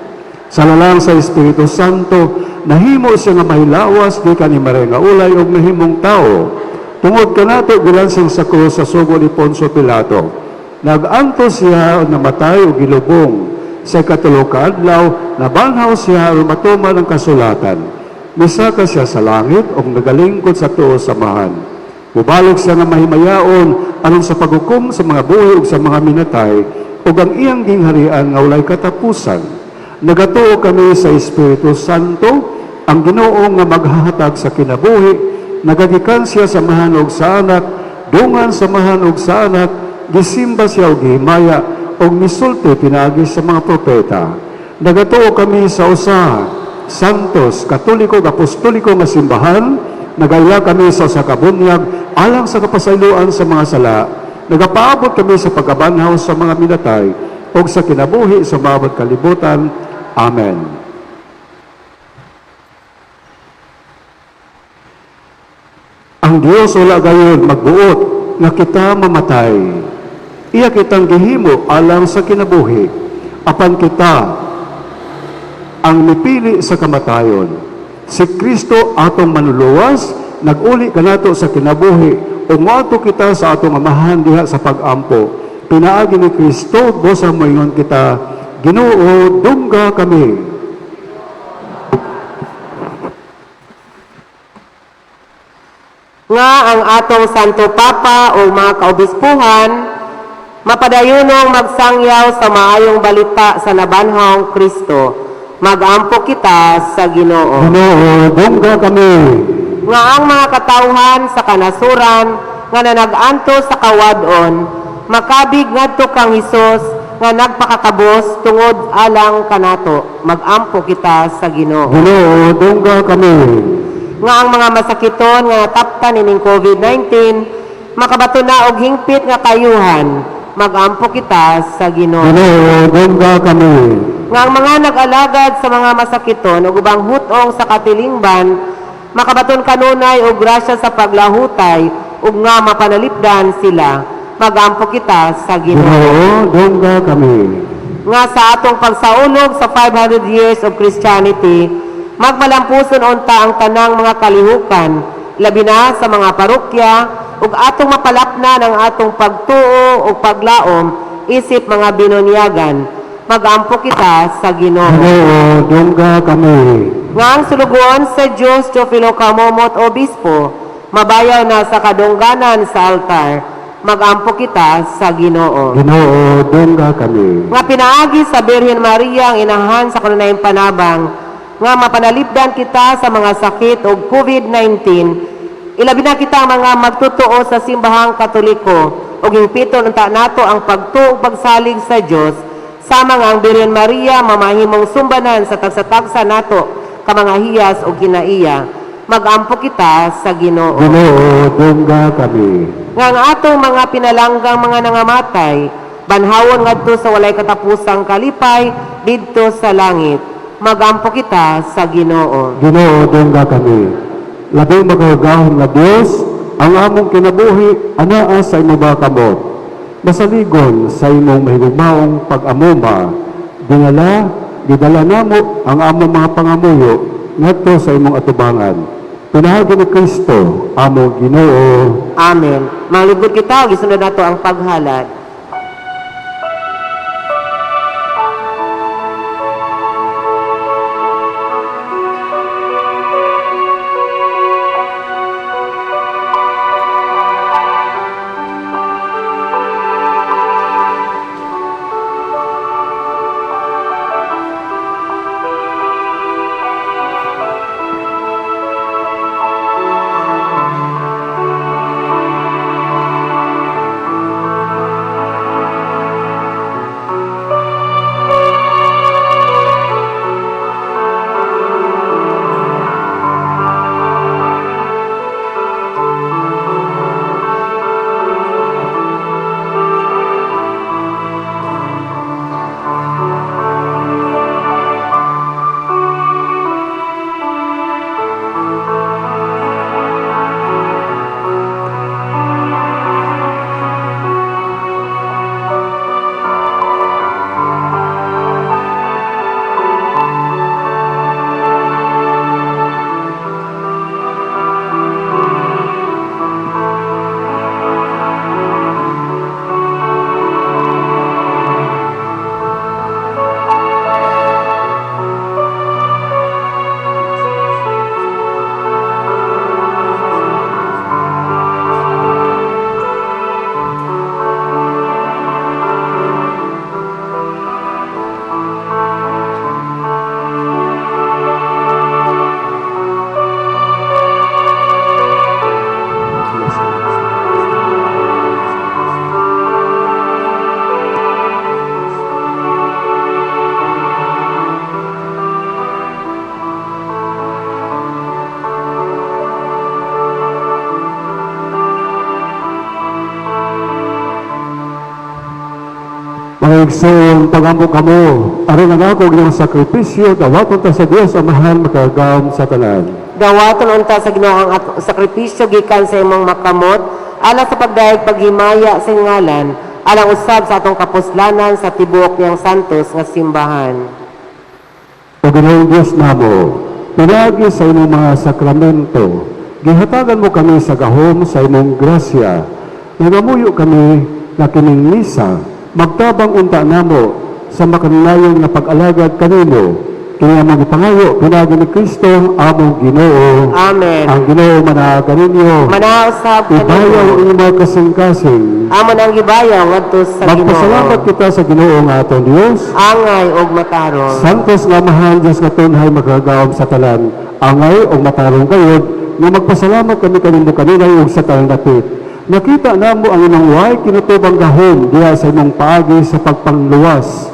Sa lalang sa Espiritu Santo, nahimo siya nga mahilawas di kani maray nga ulay og nahimong tao. Tungod kanato gilansang sa krus sa sugo ni Poncio Pilato. Naganto siya namatay o gilubong. Sa ikatulo ka adlaw, nabanhaw siya o matuman ang kasulatan. Misaka siya sa langit o nagalingkod sa tuo samahan. Mubalog siya nga mahimayaon aron sa paghukom sa mga buhi ug sa mga minatay ug ang iyang gingharian nga walay katapusan. Nagatuo kami sa Espiritu Santo, ang Ginoo nga maghahatag sa kinabuhi. Nagagikan siya sa mahanog sa anak, dungan sa mahanog sa anak, gisimba siya o gihimaya, o misulti pinaagi sa mga propeta. Nagatuo kami sa usa, santos, katoliko, apostoliko nga simbahan, nagaya kami sa kabunyag alang sa kapasayloan sa mga sala, nagapaabot kami sa pagabanhaw sa mga minatay, o sa kinabuhi sa bawat kalibutan. Amen. Ang Dios wala gayon magbuot nga kita mamatay. Iya kitang gihimo alang sa kinabuhi. Apan kita ang mipili sa kamatayon. Si Kristo atong manuluwas, nag-uli kanato sa kinabuhi, o moadto kita sa atong amahan diha sa pag-ampo. Pinaagi ni Kristo, bosa moingon kita, Ginoo, dungga kami. Nga ang atong Santo Papa o mga kaobispuhan, mapadayunong magsangyaw sa maayong balita sa nabanhawng Kristo. Magampo kita sa Ginoo. Ginoo, dungga kami. Nga ang mga katawhan sa kanasuran nga nanag-anto sa kawadon, makabig ngadto kang Hesus nga nagpakakabos tungod alang kanato. Magampo kita sa Ginoo. Ginoo, dungga kami. Nga ang mga masakiton nga nataptan ining COVID-19, makabato na og hingpit nga kayuhan, magampo kita sa Ginoo. Ginoo, dungga kami. Nga ang mga nag-alagad sa mga masakiton ug ubang hutong sa katilingban, makabaton kanunay og grasya sa paglahutay ug nga mapanalipdan sila, magampo kita sa Ginoo. Ginoo, dungga kami. Nga sa atong pagsaulog sa 500 years of Christianity, magmalampuson unta ang tanang mga kalihukan, labi na sa mga parokya, ug atong mapalapnan ang atong pagtuo ug paglaom isip mga binunyagan. Magampo kita sa Ginoo. Ginoo, dungga kami. Nga ang sulugon sa Diyos Teofilo Kamomot Obispo, mabayaw na sa kadungganan sa altar. Magampo kita sa Ginoo. Ginoo, dungga kami. Nga pinaagi sa Birhen Maria ang inahan sa kanunayang panabang, nga mapanalipdan kita sa mga sakit o COVID-19, ilabi na kita ang mga magtutuo sa simbahang katoliko o hingpiton unta nato ang pagtuo pagsalig sa Dios sama nga ang Birhen Maria mamahimong sumbanan sa tagsa-tagsa nato ka mga hiyas o kinaiya. Magampo kita sa Ginoo. Ginoo, dungga kami. Nga ang atong mga pinalanggang mga nangamatay, banhawon ngadto sa walay katapusang kalipay didto sa langit. Magampo kita sa Ginoo. Ginoo, dungga kami. Labing magagahon nga Dios, ang among kinabuhi, anaa sa imo ba kamot. Masaligon sa imong mahigugmaong pag-amuma, gidala namo ang among mga pangamuyo ngadto sa imong atubangan. Pinahagi ni Kristo, among Ginoo. Amen. Malibot kita, gisunod nato ang paghalad. Mga igsoon, pagampo kamo, aron ang ako ng sakripisyo, dawaton ta sa Dios Amahan makagawom sa tanan. Dawaton unta sa Ginoo ang sakripisyo gikan sa imong makamot, ala sa pagdayeg paghimaya sa ngalan, alang usab sa atong kapuslanan sa tibuok niyang santos nga simbahan. O Ginoong Diyos namo, pinagi sa imong mga sakramento, gihatagan mo kami sa gahom sa imong grasya, nagamuyo kami na kining misa, magtabang unta namo sa makanayon nga pag-alagad kanimo, kaya magipangayo pinagi ni Kristo among Ginoo. Amen. Ang Ginoo managa ninyo, Manausab ibayaw kanimo. ang inyong kasing-kasing. Amon ang gibayaw ngadto sa Magpasalamat Ginoo. kita sa Ginoo nga atong Dios. Angay og matarong. Santos nga mahal Diyos nga tunhay magagawom sa talan, angay o matarong kayod, nga magpasalamat kami kanimo kanina og sa talang dapit. Nakita namo ang imong way kinutubang gahom diha sa imong paagi sa pagpangluwas.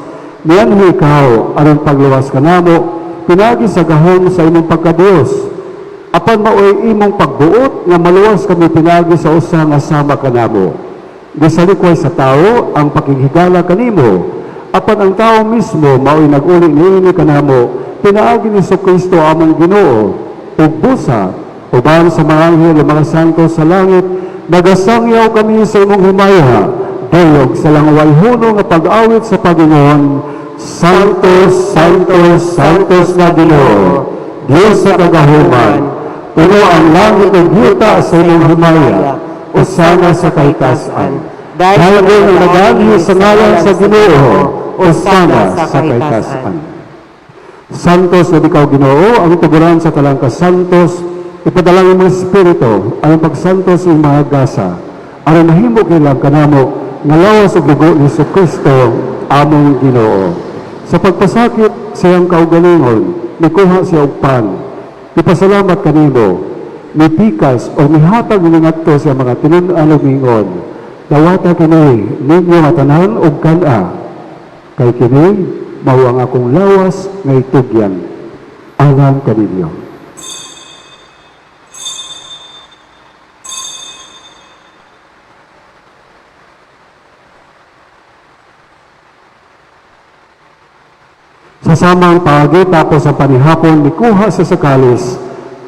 Niyanhi ikaw aron pagluwas ka namo, pinagi sa gahom sa imong pagkadiyos. Apan maoy imong pagbuot nga maluwas kami pinagi sa usa nga sama ka namo. Gisalikway sa tao ang pakighigala kanimo. Apan ang tao mismo mao'y nag-uli niini kanamo, pinaagi ni Kristo among Ginoo, ug busa, uban sa mga anghel ug mga santo sa langit, nagasangyaw kami sa imong himaya, dayog sa langway huno nga pag-awit sa Panginoon, Santos, Santos, Santos na Ginoo, Diyos sa kagahuman, puno ang langit ug yuta sa imong himaya, usana sa kaitasan. Dahil ang nagagi sa ngalan sa Ginoo, usana sa kaitasan. Santos na ikaw Ginoo, ang tuguran sa talang kasantos, ipadalang imong Espiritu, ang pagsantos ng mga gasa, aron mahimo kilang kanamo, nga lawas ug dugo ni Kristo, among Ginoo. Sa pagpasakit siyang kaugalingon, nikuha siya og pan, ipasalamat kanimo, mipikas o mihatag ningadto sa mga tinun-an ug mingon, dawata kini ninyo nga tanan og kana, kay kini mao ang akong lawas nga itugyan, alang kaninyo. Sa samang paagi tapos ang panihapon mikuha sa sakalis,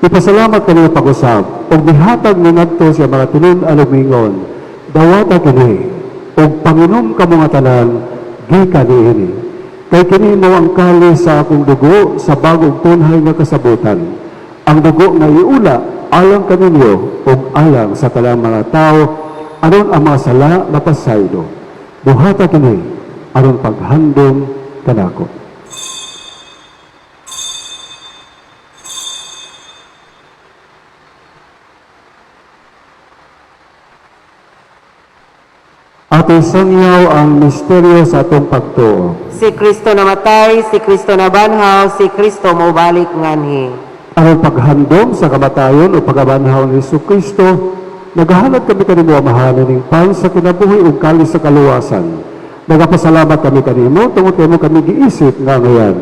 ipasalamat kanina pag-usab, o mihatag ni ngadto siya mga tinun-an ug mingon, dawata kini, o panginom ka mga tanan, gika niini. Kay kini mo ang kali sa akong dugo sa bagong tunhay nga kasabutan. Ang dugo nga iula, alang kaninyo, o alang sa talang mga tao, aron ang mga sala mapasaydo. Buhata kini, aron paghandom kanako. Ating sangyaw ang misteryo sa atong pagtuo. Si Kristo namatay, si Kristo nabanhaw, si Kristo mobalik nganhi. Aron paghandom sa kamatayon o pagabanhaw ni Kristo, naghahanap kami kanimo amahanan ning pan sa kinabuhi ug kali sa kaluwasan. Nagapasalamat kami kanimo tungod kay mo kami giisip nga ngayon,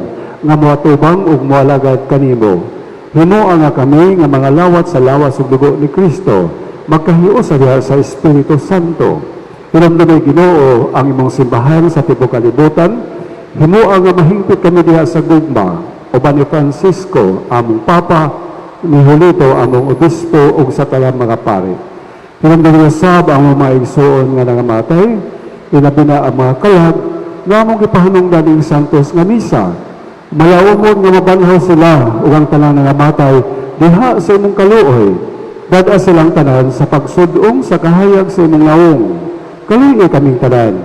nga moatubang ug moalagad kanimo. Hinuo nga kami nga mga lawat sa lawas ug dugo ni Kristo, magkahios sa Espiritu Santo. Hinamdumay Ginoo ang imong simbahan sa tibuok kalibutan, himuo nga mahingpit kami diha sa gugma, uban ni Francisco among Papa, ni Julito among Obispo ug sa talang mga pare. Hinamdumay sab ang mga igsoon nga nangamatay, ilabi na ang mga kalag, nga among ipahanungdan ning santos nga misa. Mayawomon nga mabanhaw sila ug ang talang nangamatay diha sa imong kaluoy. Dada silang tanan sa pagsudong sa kahayag sa imong lawong. Kalingi kaming tanan.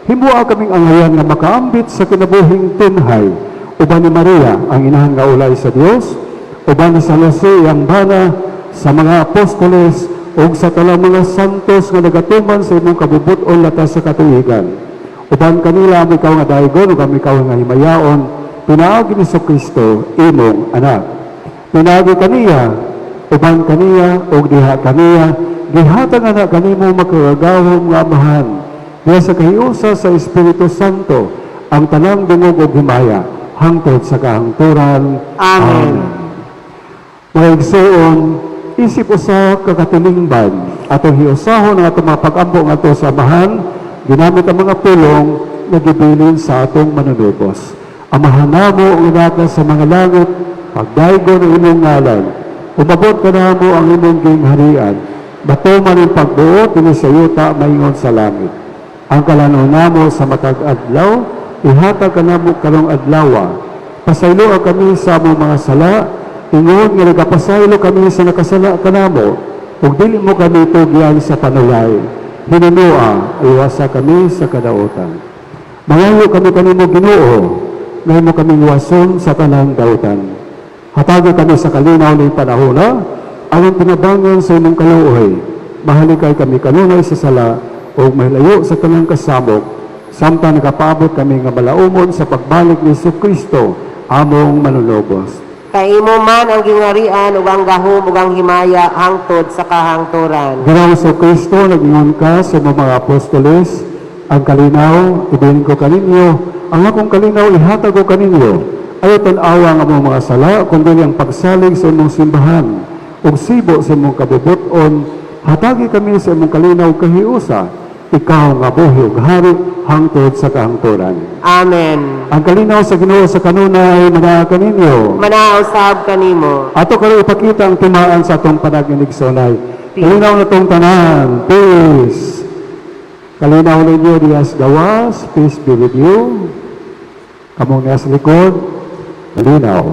Himua kaming angayan nga makaambit sa kinabuhing tunhay. Uban ni Maria, ang inahan nga ulay sa Dios, uban ni San Jose, ang bana, sa mga apostoles, ug sa talang mga santos nga nagatuman sa imong kabubuton latas sa katuigan. Uban kanila ang ikaw nga daigon, ug ang ikaw nga himayaon, pinaagi ni Kristo, imong anak. Pinaagi kaniya, uban kaniya, ug diha kaniya, gihatag anak kanimo makagagawom nga amahan, diha sa kahiusa sa Espiritu Santo, ang tanang dungog ug himaya, hangtod sa kahangturan. Amen. Mga igsoon, isip usa kakatilingban, atong hiusahon ang atong mga pag-ampo nga to sa amahan, ginamit ang mga pulong, nagibilin sa atong manunubos. Amahan namo ang inatan sa mga langit, pagdaigo ng imong ngalan. Umabot ka namo ang imong gingharian. Bato man ang pagbuot, ini sa yuta maingon sa langit. Ang kalanon namo sa matag adlaw, ihatag ka namo karong adlawa. Pasaylo kami sa among mga sala, ingon nga nagapasaylo kami sa nakasala kanamo, ug dili mo kami tugyan sa panulay. Hinunua, iwasa kami sa kadautan. Mangayo kami kanimo Ginoo, ngayon mo kami iwason sa tanang dautan. Hatagi kami sa kalinaw ng panahona, ang pinabangon sa imong kaluoy. Mahalikay kami kanunay sa sala, o mahilayo sa tanang kasamok, samtang nakapaabot kami nga malaumon sa pagbalik ni Kristo, among manunobos. Kay imo man ang gingarian ug ang gahom ug ang himaya hangtod sa kahangturan. Ginoong sa Kristo, nag-ingon ka sa mga apostoles, ang kalinaw, ibilin ko kaninyo, ang akong kalinaw, ihatag ko kaninyo. Ayaw tan-awa ang among mga sala, kundi ang pagsalig sa imong simbahan, ug sibo sa imong kabubuton, hatagi kami sa imong kalinaw kahiusa, ikaw nga buhi ug hari hangtod sa kahangturan. Amen. Ang kalinaw sa Ginoo sa kanunay manaa kaninyo. Manausab kanimo. Ato karon ipakita ang timaan sa atong panaginigsonay. Kalinaw na tong tanan. Peace. Kalinaw ninyo diyas gawas. Peace be with you. Kamong niya sa likod. Kalinaw.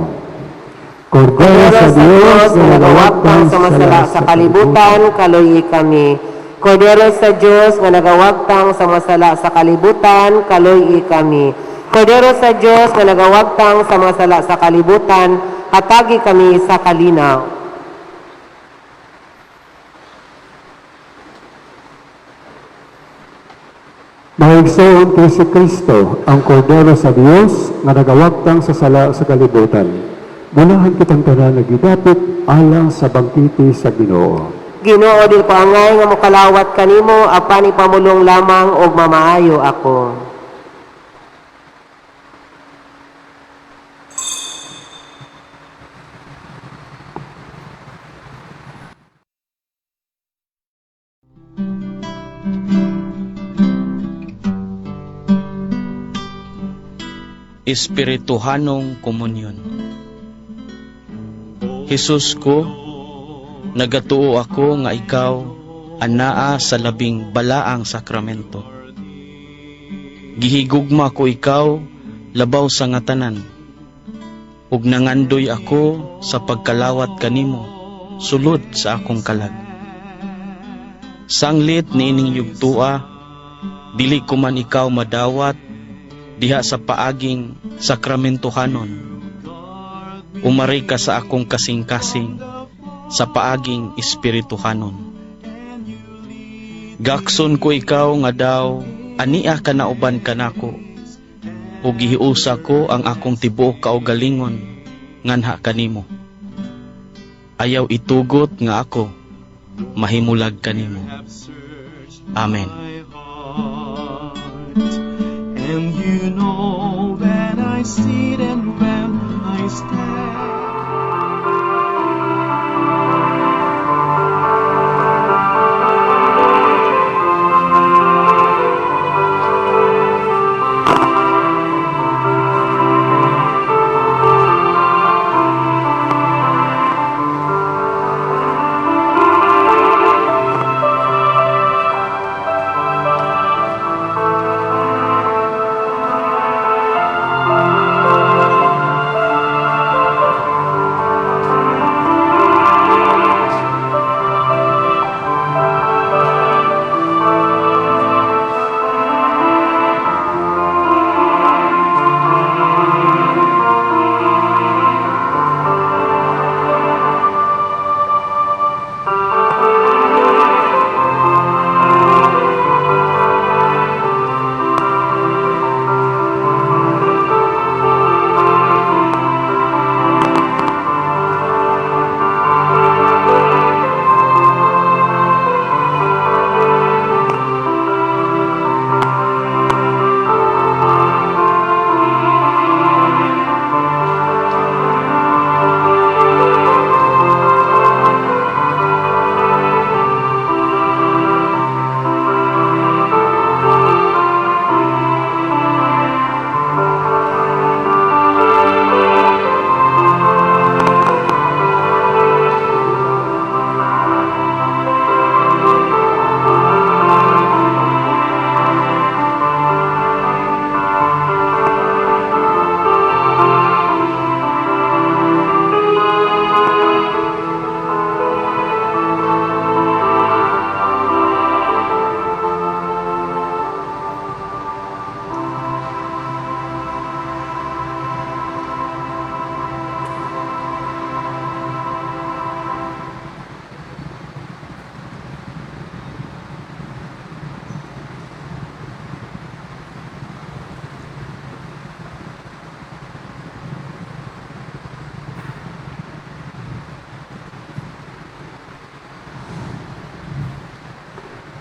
Kordero sa Diyos na nagawagtang sa masala sa kalibutan, kaluyi kami. Kordero sa Diyos nga nagawagtang sa masala sa kalibutan, kaluyi kami. Kordero sa Diyos nga nagawagtang sa masala sa kalibutan, hatagi kami sa kalinaw. Mahigsoon kay si Kristo, ang kordero sa Diyos nga nagawagtang sa sala sa kalibutan. Ganahan kitang tanan nagidapit alang sa bangkiti sa Ginoo. Ginoo dil ko angay nga mokalawat kanimo, apan ipamulong lamang og mamaayo ako. Espirituhanong Komunyon. Jesus ko, nagatuo ako nga ikaw anaa sa labing balaang sakramento. Gihigugma ko ikaw labaw sa ngatanan, ug nangandoy ako sa pagkalawat kanimo sulod sa akong kalag. Sanglit ni ining yugtua, dili ko man ikaw madawat diha sa paaging sakramentohanon. Umari ka sa akong kasing-kasing sa paaging espirituhanon. Gakson ko ikaw nga daw ania ka na uban kanako, ug gihiusa ko ang akong tibuok kaugalingon nganha kanimo. Ayaw itugot nga ako mahimulag kanimo. Amen. And you know that I sit and when I stand.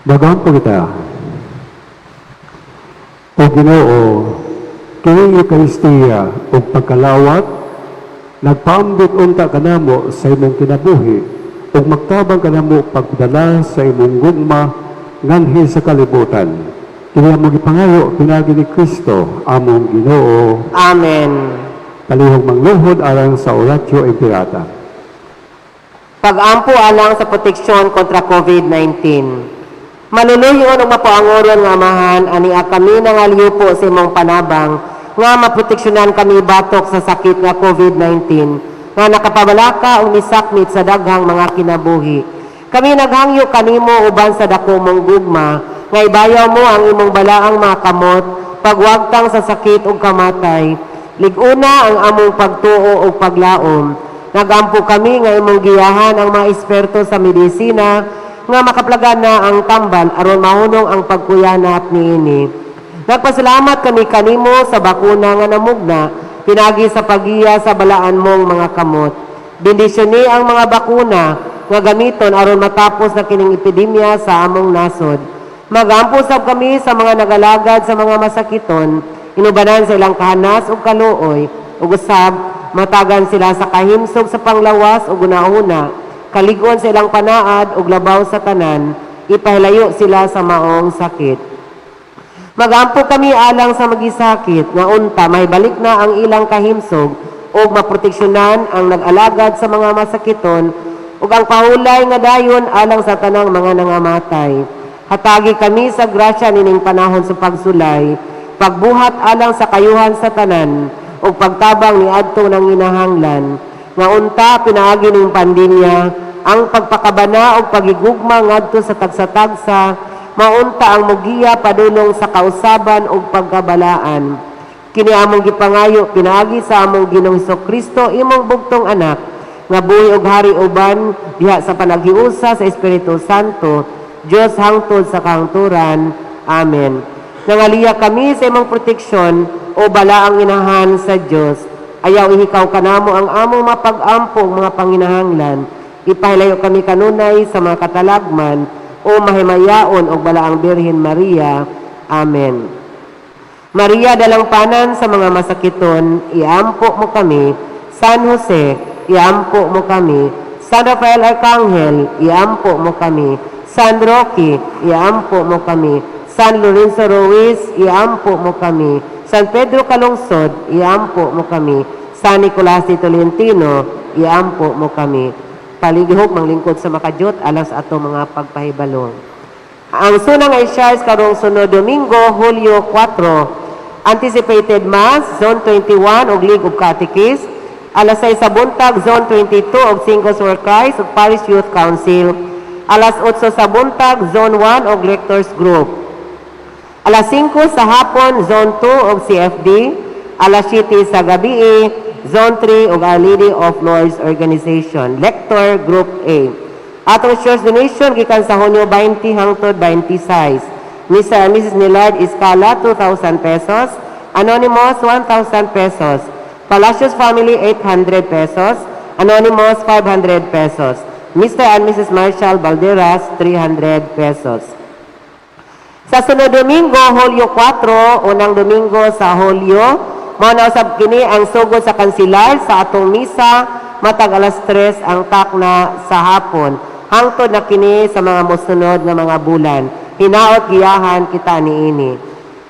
Daghang po kita. O Ginoo, kini Eucharistia o pagkalawat, nagpaambit unta kanamo sa imong kinabuhi o magtabang kanamo pagdala sa imong gugma nganhi sa kalibutan. Kini among gipangayo pinagi ni Kristo among Ginoo. Amen. Palihog mangluhod alang sa oratio impirata. Pag-ampo alang sa proteksyon kontra COVID-19. Maluluyon o mapuangoron nga amahan, ani kami nangaliyo po sa imong panabang, nga maproteksyonan kami batok sa sakit nga COVID-19, nga nakapabalaka o nisakmit sa daghang mga kinabuhi. Kami naghangyo kanimo uban sa dako mong gugma, nga ibayaw mo ang imong balaang mga kamot, pagwagtang sa sakit o kamatay, liguna ang among pagtuo o paglaom. Nagampo kami nga imong giyahan ang mga eksperto sa medisina, nga makaplagan na ang tambal aron mahunong ang pagkuyanat niini. Nagpasalamat kami kanimo sa bakuna nga namugna, pinagi sa pagiya sa balaan mong mga kamot. Bendisyoni ang mga bakuna nga gamiton aron matapos na kining epidemya sa among nasod. Magampo sab kami sa mga nagalagad sa mga masakiton, inubanan sa ilang kahanas o kaluoy, ug usab matagan sila sa kahimsog sa panglawas o gunahuna, kaliguan sa ilang panaad ug labaw sa tanan, ipahilayo sila sa maong sakit. Magampo kami alang sa magisakit, nga unta mahibalik na ang ilang kahimsog ug maproteksyonan ang nag-alagad sa mga masakiton ug ang pahulay nga dayon alang sa tanang mga nangamatay. Hatagi kami sa grasya nining panahon sa pagsulay, pagbuhat alang sa kayuhan sa tanan ug pagtabang ni adto ng ginahanglan, nga unta pinaagi ning pandemya, ang pagpakabana o pagigugma ngadto sa tagsa-tagsa, maunta ang mugiya padulong sa kausaban o pagkabalaan. Kini among gipangayo pinaagi sa among Ginoong Hesukristo imong bugtong anak, nga buhi og hari uban diha sa panaghiusa sa Espiritu Santo, Dios hangtod sa kahangturan. Amen. Nangaliya kami sa imong proteksyon o balaang inahan sa Dios. Ayaw ihikaw kanamo ang among mapag-ampong mga panginahanglan. Ipahilayo kami kanunay sa mga katalagman o mahimayaon og balaang Birhen Maria. Amen. Maria dalangpanan sa mga masakiton, iampo mo kami. San Jose, iampo mo kami. San Rafael Arcangel, iampo mo kami. San Roque, iampo mo kami. San Lorenzo Ruiz, iampo mo kami. San Pedro Calungsod, iampo mo kami. San Nicolas de Tolentino, iampo mo kami. Paligihog manglingkod sa makajot alas ato mga pagpahibalo. Ang sunang ay shares karong sunod Domingo, Hulyo 4, anticipated Mass, Zone 21 og League of Catechists, alas 6 sa buntag, Zone 22 og Singles for Christ ug Parish Youth Council, alas 8 sa buntag, Zone 1 og Lectors Group, alas 5 sa hapon, Zone 2 og CFD, alas 7 sa gabi, Zone 3 ug Our Lady of Lourdes Organization, Lector Group A. Atong church donation gikan sa Hunyo 20 hangtod 26. Mr. and Mrs. Nilard Escala, 2,000 pesos. Anonymous, 1,000 pesos. Palacios Family, 800 pesos. Anonymous, 500 pesos. Mr. and Mrs. Marshall Balderas, 300 pesos. Sa sunod Domingo, Hulyo 4, unang Domingo sa Hulyo, manausab kini ang sugod sa kansilar sa atong misa matag alas 3 ang takna sa hapon. Hangtod na kini sa mga mosunod nga mga bulan. Hinaot giyahan kita niini.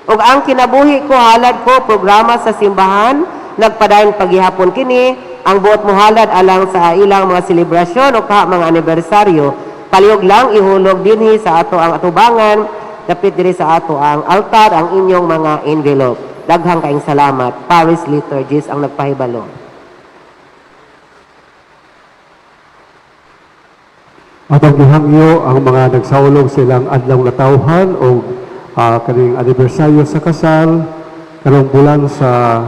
Ug ang kinabuhi ko halad ko programa sa simbahan, nagpadayon paghihapon kini ang buot mohalad alang sa ilang mga selebrasyon o mga anibersaryo. Palihog lang ihulog dinhi sa ato ang atubangan, dapit diri sa ato ang altar ang inyong mga envelope. Daghang kaayong salamat. Paris Liturgist ang nagpahibalo. Atong gihangyo ang mga nagsaulog silang adlaw natawhan o kaning anibersaryo sa kasal karong bulan sa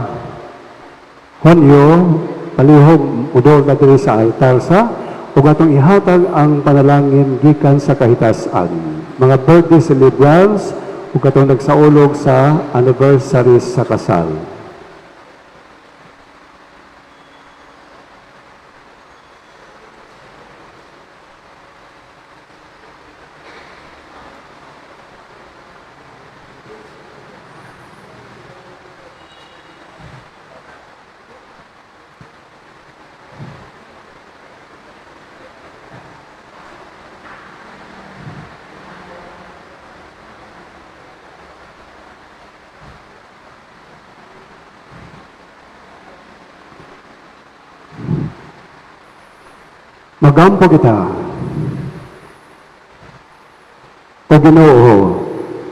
Hunyo, palihog udol na diri sa altar sa ug atong ihatag ang panalangin gikan sa kahitasan. Mga birthday celebrants ug atong nagsaulog sa anniversary sa kasal. Magampo kita. O Ginoo,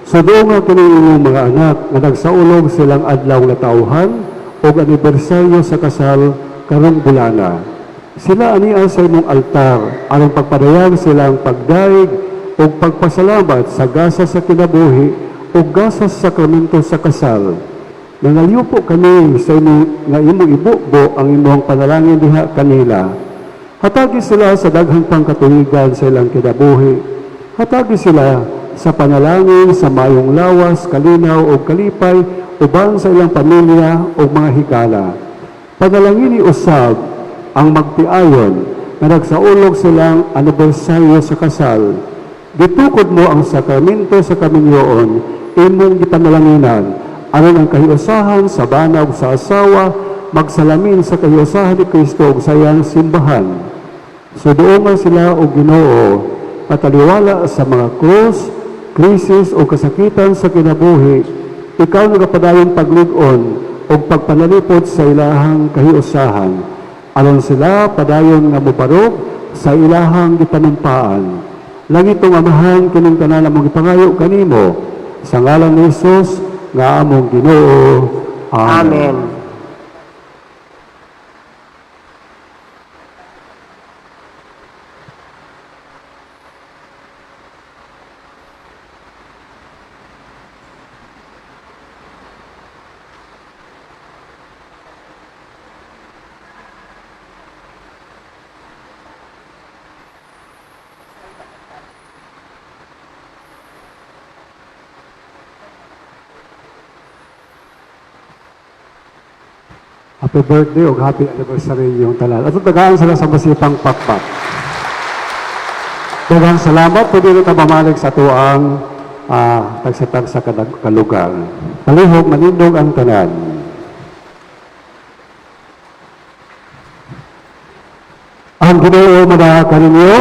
sudo nga kini inyong mga anak nga nagsaulog silang adlaw na tauhan o anibersaryo sa kasal karong bulana. Sila ania sa imong altar aron pagpadayag silang pagdaig o pagpasalamat sa gasa sa kinabuhi o gasa sa sakramento sa kasal. Nangaliw po kami sa imong nga imong ibubo ang imong panalangin diha kanila. Hatagi sila sa daghang pangkatuwigan sa ilang kinabuhi. Hatagi sila sa panalangin sa mayong lawas, kalinaw o kalipay uban sa ilang pamilya o mga higala. Panalangin ni usab ang magtiayon na nagsaulog silang anibersaryo sa kasal. Gitukod mo ang sakramento sa kaminyoon, imong gipanalanginan, aron ang kahiusahan sa banag sa asawa, magsalamin sa kahiusahan ni Kristo ug sayang simbahan. Suduongan sila o Ginoo, pataliwala sa mga krus, krisis o kasakitan sa kinabuhi, ikaw nagapadayon paglig-on o pagpanalipot sa ilahang kahiusahan. Aron sila padayon nga mubarog sa ilahang gipanumpaan. Langitong amahan kining tanan among gipangayo kanimo sa ngalan ni Hesus nga among Ginoo. Amen. Happy birthday o happy anniversary yung tanan. At tagaan sila sa masipang pakpak. Daghang salamat po dito mamalig sa tuang tagsatag sa kalugar. Palihog, manindog ang tanan. Ang Ginoo manaka ninyo,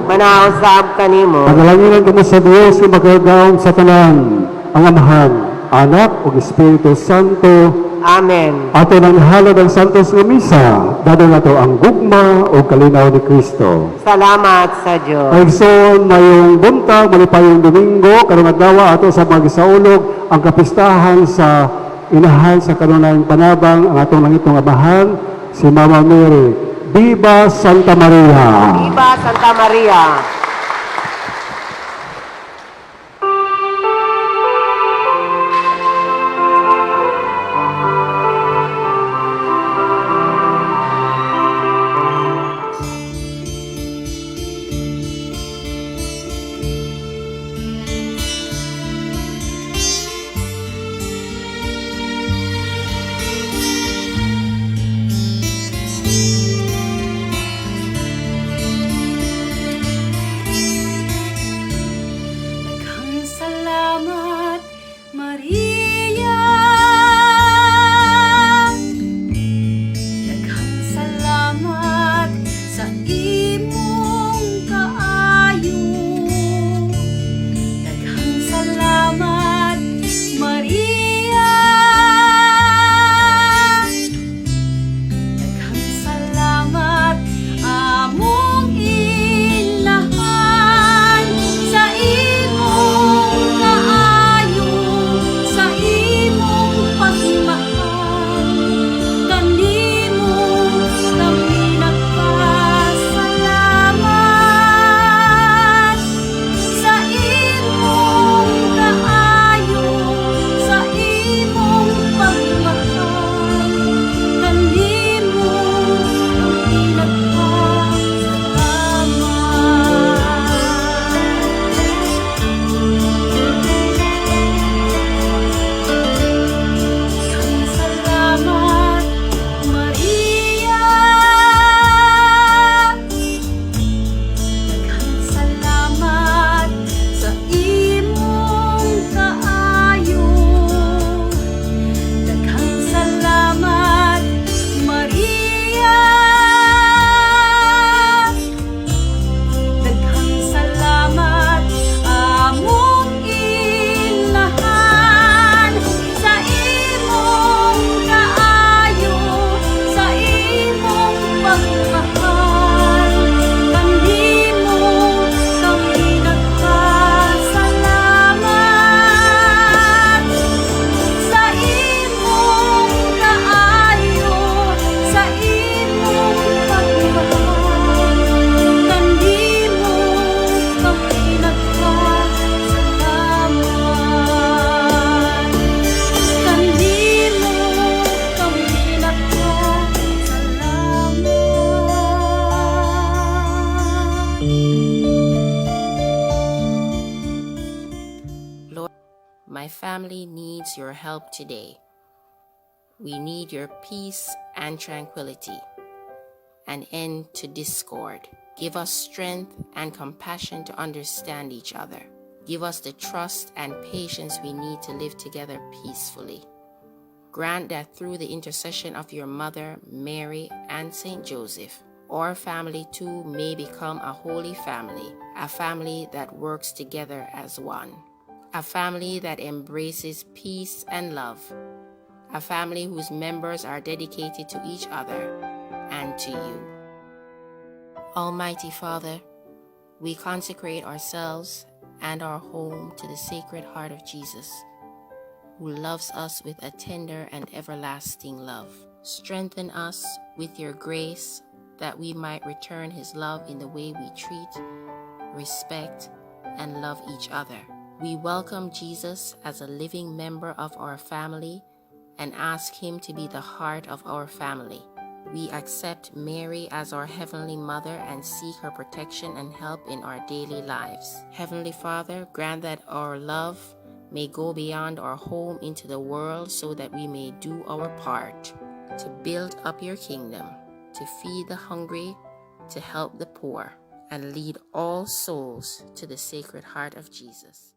Manausab kanimo. panalanginan kamo sa Dios nga makagaon sa tanan, ang Amahan, Anak ug Espiritu Santo. Amen. Ato nang halad ang Santos nga Misa, dado na to ang gugma o kalinaw ni Kristo. Salamat sa Diyos. Kaigsoon mayong buntag, malipayong Domingo, karong adlaw ato sa magisaulog ang kapistahan sa inahan sa kanunayang panabang ang atong langitong Amahan, si Mama Mary. Viva Santa Maria! Viva Santa Maria! My family needs your help today. We need your peace and tranquility, an end to discord. Give us strength and compassion to understand each other. Give us the trust and patience we need to live together peacefully. Grant that through the intercession of your mother, Mary, and Saint Joseph, our family too may become a holy family, a family that works together as one, a family that embraces peace and love, a family whose members are dedicated to each other and to you. Almighty Father, we consecrate ourselves and our home to the Sacred Heart of Jesus, who loves us with a tender and everlasting love. Strengthen us with your grace that we might return his love in the way we treat, respect, and love each other. We welcome Jesus as a living member of our family and ask him to be the heart of our family. We accept Mary as our Heavenly Mother and seek her protection and help in our daily lives. Heavenly Father, grant that our love may go beyond our home into the world so that we may do our part to build up your kingdom, to feed the hungry, to help the poor, and lead all souls to the Sacred Heart of Jesus.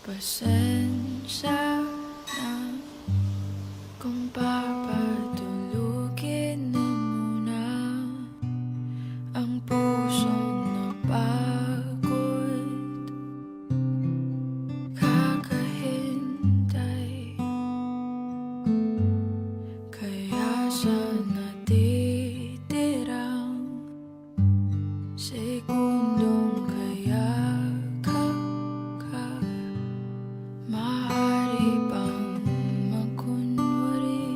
Pasensya na kung papatulugin na muna ang pusong napagod, kakahintay. Kaya sa natitirang segundong kaya maaari bang magkunwari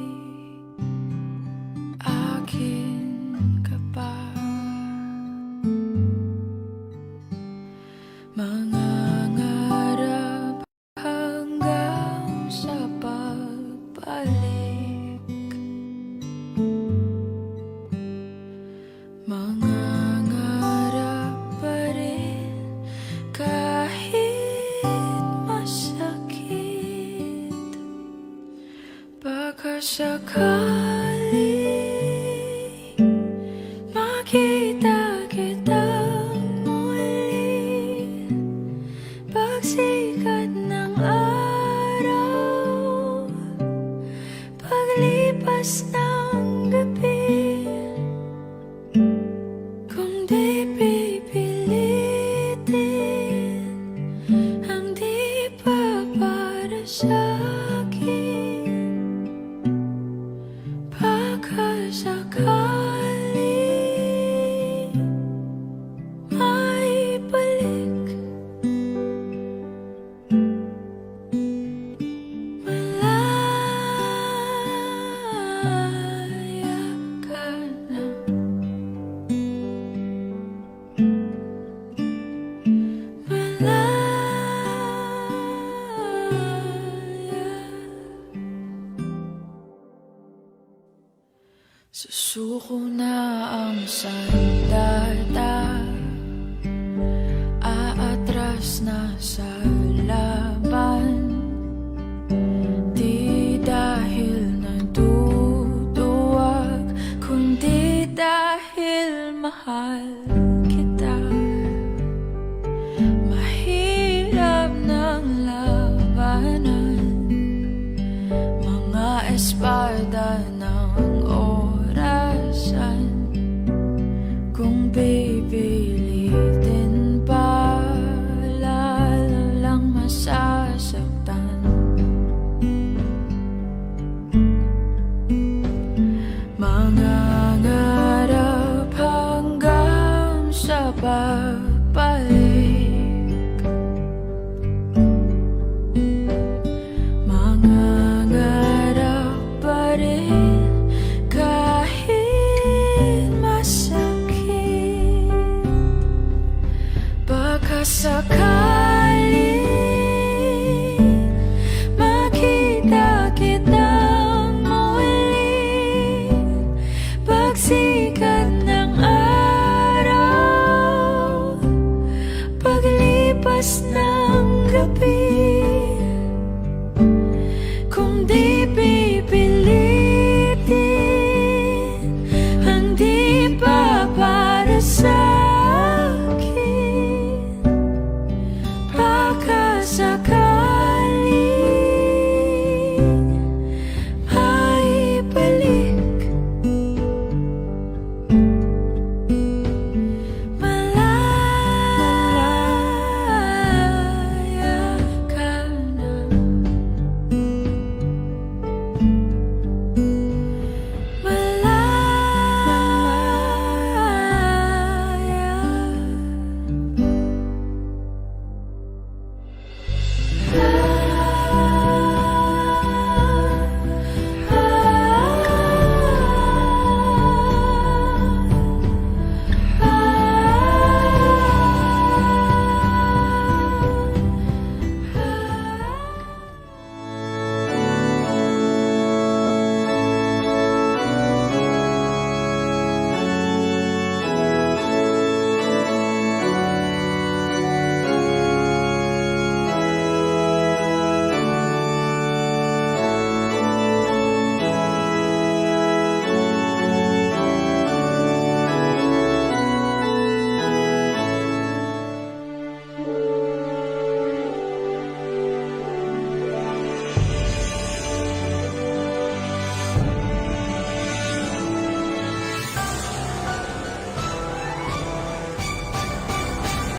akin ka pa? Mangangarap hanggang sa pagbalik, mangangarap pa rin kahit masakit. Baka sakali makita kitang muli, pagsikat ng araw, paglipas ng gabi. Kung di pipilitin ang di pa para sa'kin, baka sakali maibalik. Malaya ka na, susuko na ang sandata, aatras na sa laban. Di dahil naduduwag, kundi dahil mahal kita. Mahirap ng labanan, mga espada ng orasan. Kung pipilitin pa, lalo lang masasaktan. Mangangarap hanggang sa pagbalik, mangangarap pa rin kahit masakit. Baka sakali makita kitang muli, pagsikat ng araw, paglipas ng gabi. Kung di pipilitin ang di pa para sa'kin, baka sakali